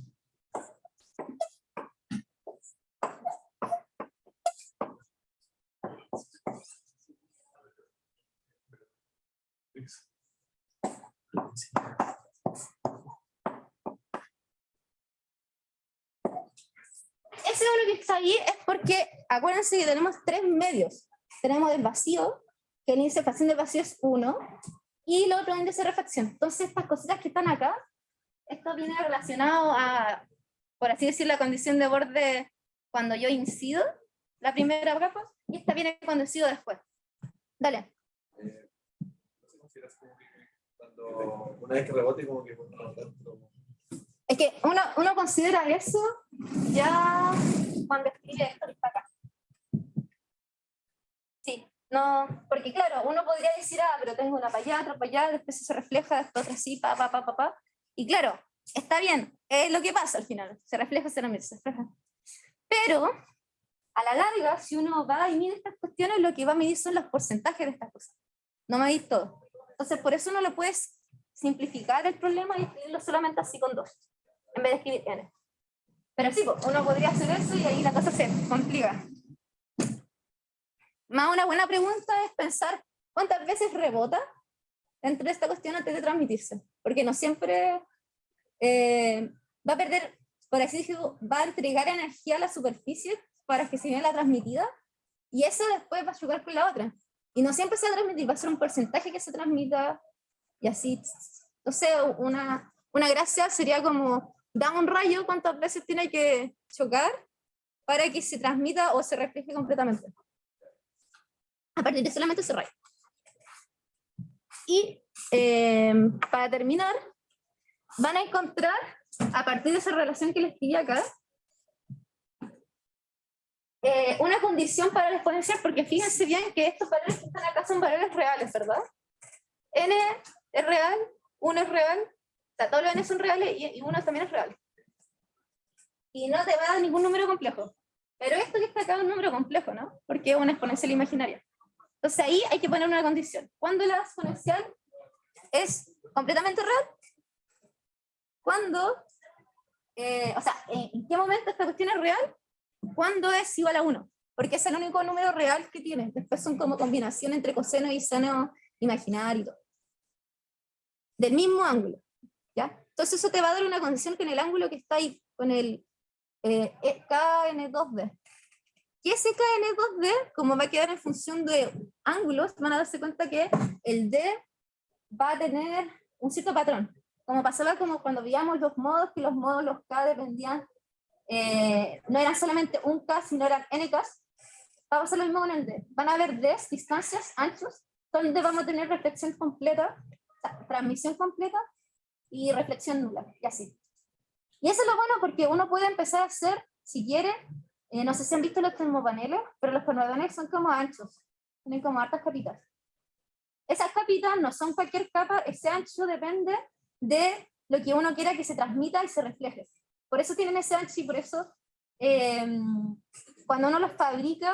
Ese uno que está ahí es porque, acuérdense que tenemos tres medios. Tenemos el vacío, que el índice de refracción del vacío es 1, y el otro índice de refracción. Entonces, estas cositas que están acá, esto viene relacionado a, por así decir, la condición de borde cuando yo incido la primera capa, y esta viene cuando incido después. Dale. ¿No se considera como que cuando una vez que rebote como que vuelve a rebotar? Es que uno considera eso ya cuando escribe esto que está acá. Sí, no, porque claro, uno podría decir, pero tengo una para allá, otra para allá, después se refleja, después otra así, pa. Y claro, está bien, es lo que pasa al final, se refleja. Pero, a la larga, si uno va y mide estas cuestiones, lo que va a medir son los porcentajes de estas cosas. No medir todo. Entonces, por eso uno lo puedes simplificar el problema y escribirlo solamente así con 2, en vez de escribir n. Pero sí, uno podría hacer eso y ahí la cosa se complica. Más una buena pregunta es pensar cuántas veces rebota dentro de esta cuestión antes de transmitirse. Porque no siempre va a perder, por así decirlo, va a entregar energía a la superficie para que se vea la transmitida, y eso después va a chocar con la otra. Y no siempre se va a transmitir, va a ser un porcentaje que se transmita, y así. Entonces, una gracia sería como, da un rayo, cuántas veces tiene que chocar para que se transmita o se refleje completamente. A partir de solamente ese rayo. Y para terminar, van a encontrar, a partir de esa relación que les escribí acá, una condición para el exponencial, porque fíjense bien que estos valores que están acá son valores reales, ¿verdad? N es real, 1 es real, o sea, todos los N son reales y 1 también es real. Y no te va a dar ningún número complejo. Pero esto que está acá es un número complejo, ¿no? Porque es una exponencial imaginaria. Entonces ahí hay que poner una condición. ¿Cuándo la exponencial es completamente real? ¿Cuándo? O sea, ¿en qué momento esta cuestión es real? ¿Cuándo es igual a 1? Porque es el único número real que tiene. Después son como combinación entre coseno y seno imaginario y todo. Del mismo ángulo. ¿Ya? Entonces eso te va a dar una condición que en el ángulo que está ahí, con el KN2D. Y ese KN2D, como va a quedar en función de ángulos, van a darse cuenta que el D va a tener un cierto patrón. Como pasaba como cuando veíamos los modos, que los modos, los K dependían, no eran solamente un K, sino eran N K. Va a pasar lo mismo con el D. Van a haber Ds, distancias, anchos, donde vamos a tener reflexión completa, o sea, transmisión completa y reflexión nula, y así. Y eso es lo bueno porque uno puede empezar a hacer, si quiere, no sé si han visto los termopaneles, pero los termopaneles son como anchos, tienen como hartas capitas. Esas capitas no son cualquier capa, ese ancho depende de lo que uno quiera que se transmita y se refleje. Por eso tienen ese ancho y por eso cuando uno los fabrica,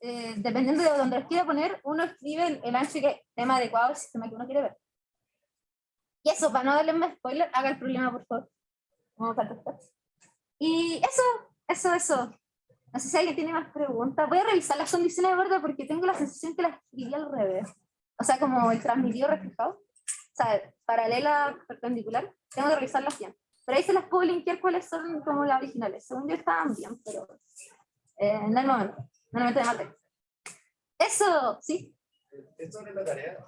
dependiendo de dónde los quiera poner, uno escribe el ancho que es tema adecuado al sistema que uno quiere ver. Y eso, para no darle más spoiler, haga el problema, por favor. Y eso. No sé si alguien tiene más preguntas. Voy a revisar las condiciones de borde porque tengo la sensación que las escribí al revés. O sea, como el transmitido reflejado. O sea, paralela, perpendicular. Tengo que revisarlas bien. Pero ahí se las puedo linkear cuáles son como las originales. Según yo estaban bien, pero no es el momento. No es el momento de materia. Eso, ¿sí? Esto es la tarea.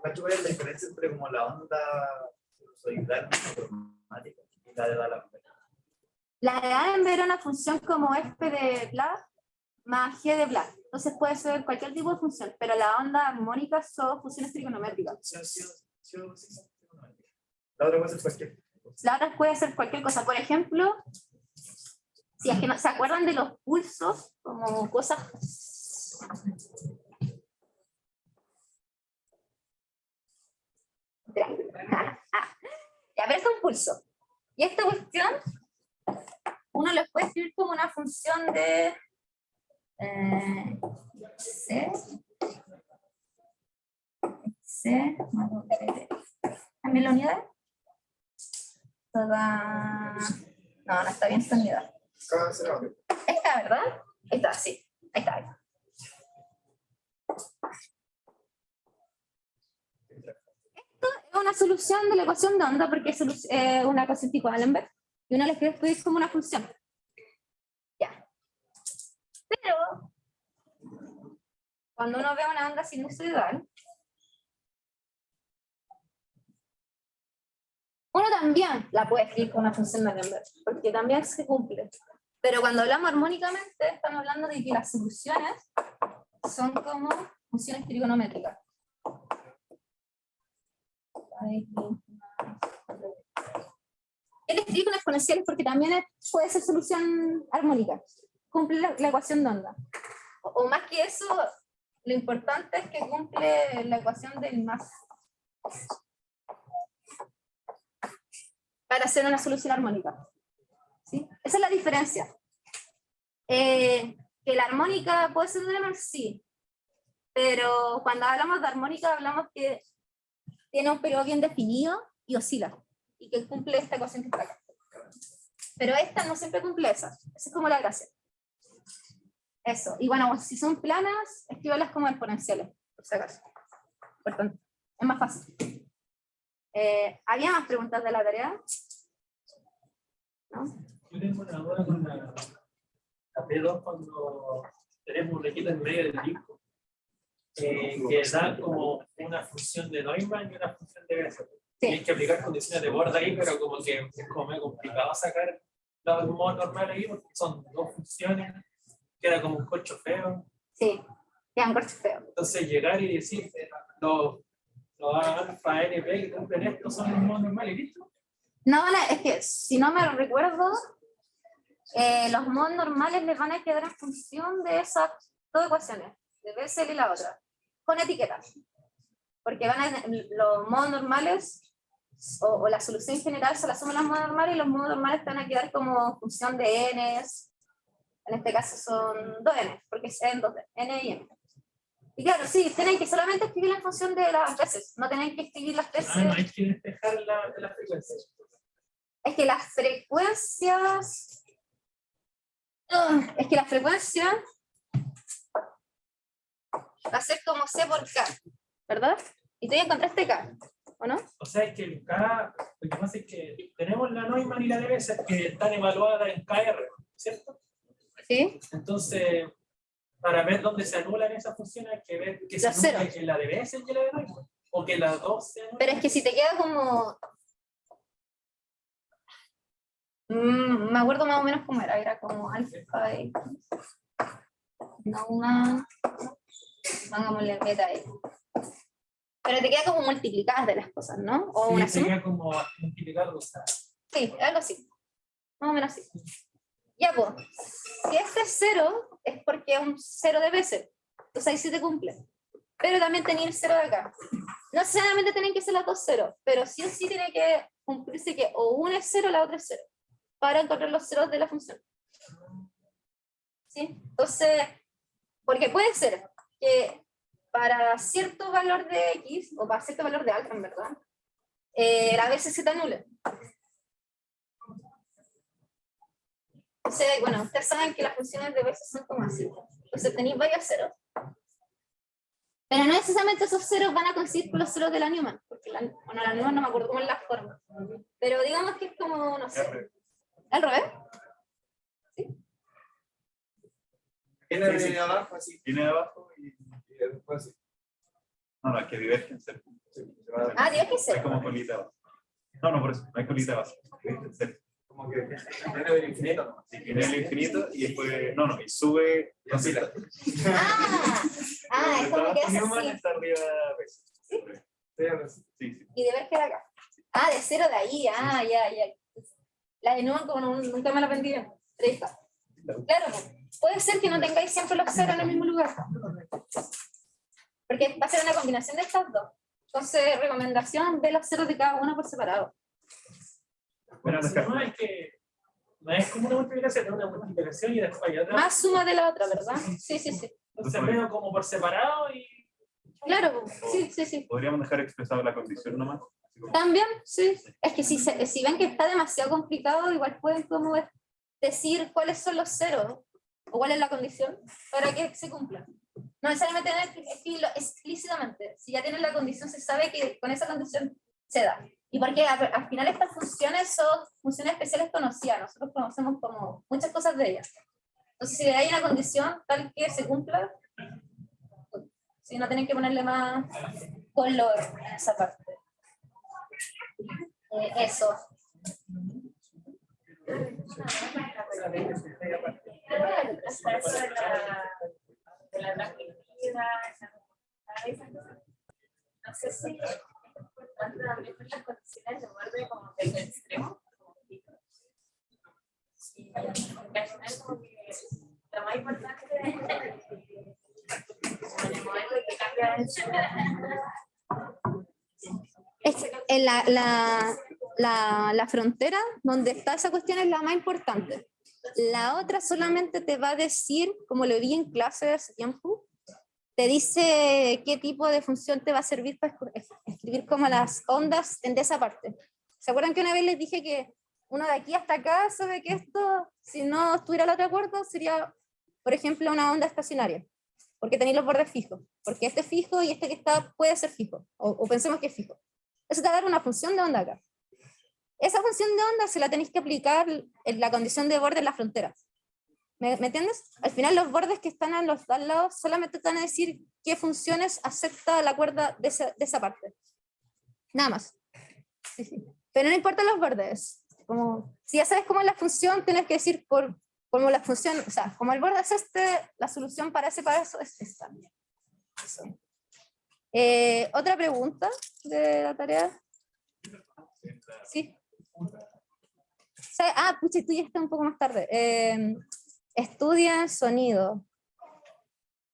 ¿Cuál es la diferencia entre como la onda sinusoidal cromática y la de D'Alembert? La de D'Alembert era una función como f de Bla más g de Bla. Entonces puede ser cualquier tipo de función, pero la onda armónica son funciones trigonométricas. La otra puede ser cualquier. La otra puede ser cualquier cosa. Por ejemplo, si es que no se acuerdan de los pulsos como cosas. Ya, pero es un pulso. Y esta cuestión, uno lo puede escribir como una función de C, ¿también la unidad? Toda... No, no está bien esta unidad. Esta, ¿verdad? Ahí está, sí. Ahí está. Ahí está. Esto es una solución de la ecuación de onda porque es una ecuación tipo Allenberg y uno la escribe después como una función. Ya. Pero cuando uno ve una onda sinusoidal, uno también la puede escribir con una función de Allenberg, porque también se cumple. Pero cuando hablamos armónicamente, estamos hablando de que las soluciones son como funciones trigonométricas. Él escribe con exponenciales porque también puede ser solución armónica. Cumple la ecuación de onda. O más que eso, lo importante es que cumple la ecuación del más. Para hacer una solución armónica. ¿Sí? Esa es la diferencia. Que la armónica puede ser de menor, sí. Pero cuando hablamos de armónica, hablamos que tiene un periodo bien definido y oscila. Y que cumple esta ecuación que está acá. Pero esta no siempre cumple esa. Esa es como la gracia. Eso. Y bueno, si son planas, escríbelas como exponenciales, por si acaso. Por tanto, es más fácil. ¿Había más preguntas de la tarea? ¿No? Yo tengo una duda con la P2 cuando tenemos un equipo en medio del disco que da como una función de Neumann y una función de Bessel. Sí. Hay que aplicar condiciones de borde ahí, pero como que es como medio complicado sacar los modos normales ahí porque son dos funciones, queda como un corcho feo. Sí, queda un corcho feo. Entonces llegar y decir los alfa, NP que cumplen esto son los modos normales, ¿listo? No, es que si no me recuerdo, los modos normales les van a quedar en función de esas dos ecuaciones, de Bessel y la otra, con etiquetas. Porque los modos normales, o la solución general se la suman los modos normales, y los modos normales van a quedar como función de n's. En este caso son 2n, porque es n, 2n, n y m. Y claro, sí, tienen que solamente escribir la función de las veces, no tienen que escribir las veces. No hay que despejar la frecuencia. Es que las frecuencias... es que la frecuencia va a ser como C por K, ¿verdad? Y tú ya encontraste K, ¿o no? O sea, es que el K, lo que pasa es que tenemos la Neumann y la de Bessel que están evaluadas en KR, ¿cierto? Sí. Entonces, para ver dónde se anulan esas funciones, hay que ver que se anule en la de Bessel y la de Neumann, o que las dos se anulan. Pero es que si te queda como... me acuerdo más o menos cómo era como alfa X, no una, pongámosle beta X. Pero te queda como multiplicadas de las cosas, ¿no? O sí, una sería como multiplicarlo. O sea. Sí, algo así, más o menos así. Ya pues, si este es 0, es porque es un 0 de Bessel, entonces ahí sí te cumple. Pero también tenía el 0 de acá. No necesariamente tienen que ser las dos 0, pero sí o sí tiene que cumplirse que o una es 0 o la otra es 0. Para encontrar los ceros de la función. ¿Sí? Entonces, porque puede ser que para cierto valor de X, o para cierto valor de alfa, en verdad, a veces se te anule. Entonces, bueno, ustedes saben que las funciones de veces son como así. Entonces tenéis varios ceros. Pero no necesariamente esos ceros van a coincidir con los ceros de la Neumann, porque la Neumann no me acuerdo cómo es la forma. Pero digamos que es como, no sé. ¿Al revés? ¿Sí? Tiene de abajo así. Tiene de abajo y después así. No, es que divergen cerca. Divergen. Hay como colita. No, por eso. No hay colita base. Como que tiene el infinito, ¿no? Sí, tiene el infinito y después. No, y sube. Y así la. Es como que es así. Está arriba a veces. Sí. Y diverge de acá. De 0 de ahí. Ya. La de Neumann como nunca me la aprendí. Claro, puede ser que no tengáis siempre los ceros en el mismo lugar. Porque va a ser una combinación de estas dos. Entonces, recomendación, ve los ceros de cada uno por separado. Pero si no, hay que No es como una multiplicación, es una multiplicación y después hay otra. Más suma de la otra, ¿verdad? Sí, sí, sí. Entonces veo como por separado y. Claro, sí, sí, sí. Podríamos dejar expresado la condición nomás. Así como- También, sí. Es que si ven que está demasiado complicado, igual pueden como decir cuáles son los ceros o cuál es la condición para que se cumpla. No necesariamente tener que escribirlo explícitamente. Si ya tienen la condición, se sabe que con esa condición se da. Y porque al final estas funciones son funciones especiales conocidas. Nosotros conocemos como muchas cosas de ellas. Entonces, si hay una condición tal que se cumpla, si no tienen que ponerle más color en esa parte. Eso. No sé si también las condiciones de borde como del extremo. Porque al final como que lo más importante es como en el momento de que cambia En la frontera donde está esa cuestión es la más importante. La otra solamente te va a decir, como lo vi en clase hace tiempo, te dice qué tipo de función te va a servir para escribir como las ondas de esa parte. ¿Se acuerdan que una vez les dije que uno de aquí hasta acá sabe que esto, si no estuviera el otro acuerdo, sería, por ejemplo, una onda estacionaria? Porque tenéis los bordes fijos. Porque este es fijo y este que está puede ser fijo. O pensemos que es fijo. Eso te va a dar una función de onda acá. Esa función de onda se la tenéis que aplicar en la condición de borde en la frontera. ¿Me entiendes? Al final los bordes que están a los dos lados solamente te van a decir qué funciones acepta la cuerda de esa parte. Nada más. Sí, sí. Pero no importan los bordes. Como, si ya sabes cómo es la función, tienes que decir como la función, o sea, como el borde es este, la solución para eso es esta. Eso. ¿Otra pregunta de la tarea? Sí. Pucha, tú ya estás un poco más tarde. Estudia sonido.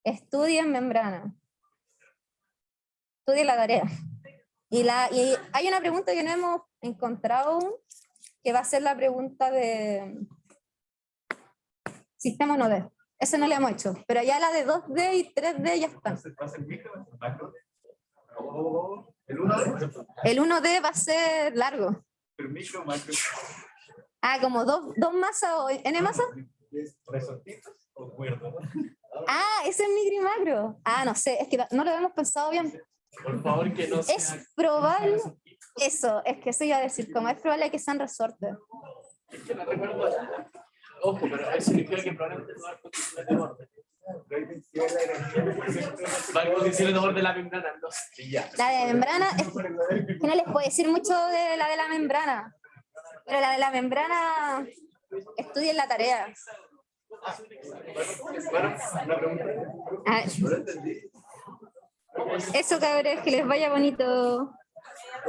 Estudia membrana. Estudia la tarea. Y hay una pregunta que no hemos encontrado aún, que va a ser la pregunta de sistema 1D. Esa no la hemos hecho, pero ya la de 2D y 3D ya están. ¿Va a ser micro o macro? ¿El 1D? El 1D va a ser largo. Pero micro, macro. Como dos masas o n masas. ¿Resortitos o cuerdas? Ese es micro y macro. No sé, es que no lo hemos pensado bien. Por favor, que no sea. Es probable, eso, es que eso iba a decir, como es probable que sean resortes. Es que no recuerdo. Ojo, pero eso significa que probablemente no va a haber condiciones de borde. Va a haber condiciones de borde de la membrana, no sé. La de membrana, que no les puedo decir mucho de la membrana, pero la de la membrana, estudien la tarea. Bueno, una pregunta. Eso, cabros, que les vaya bonito.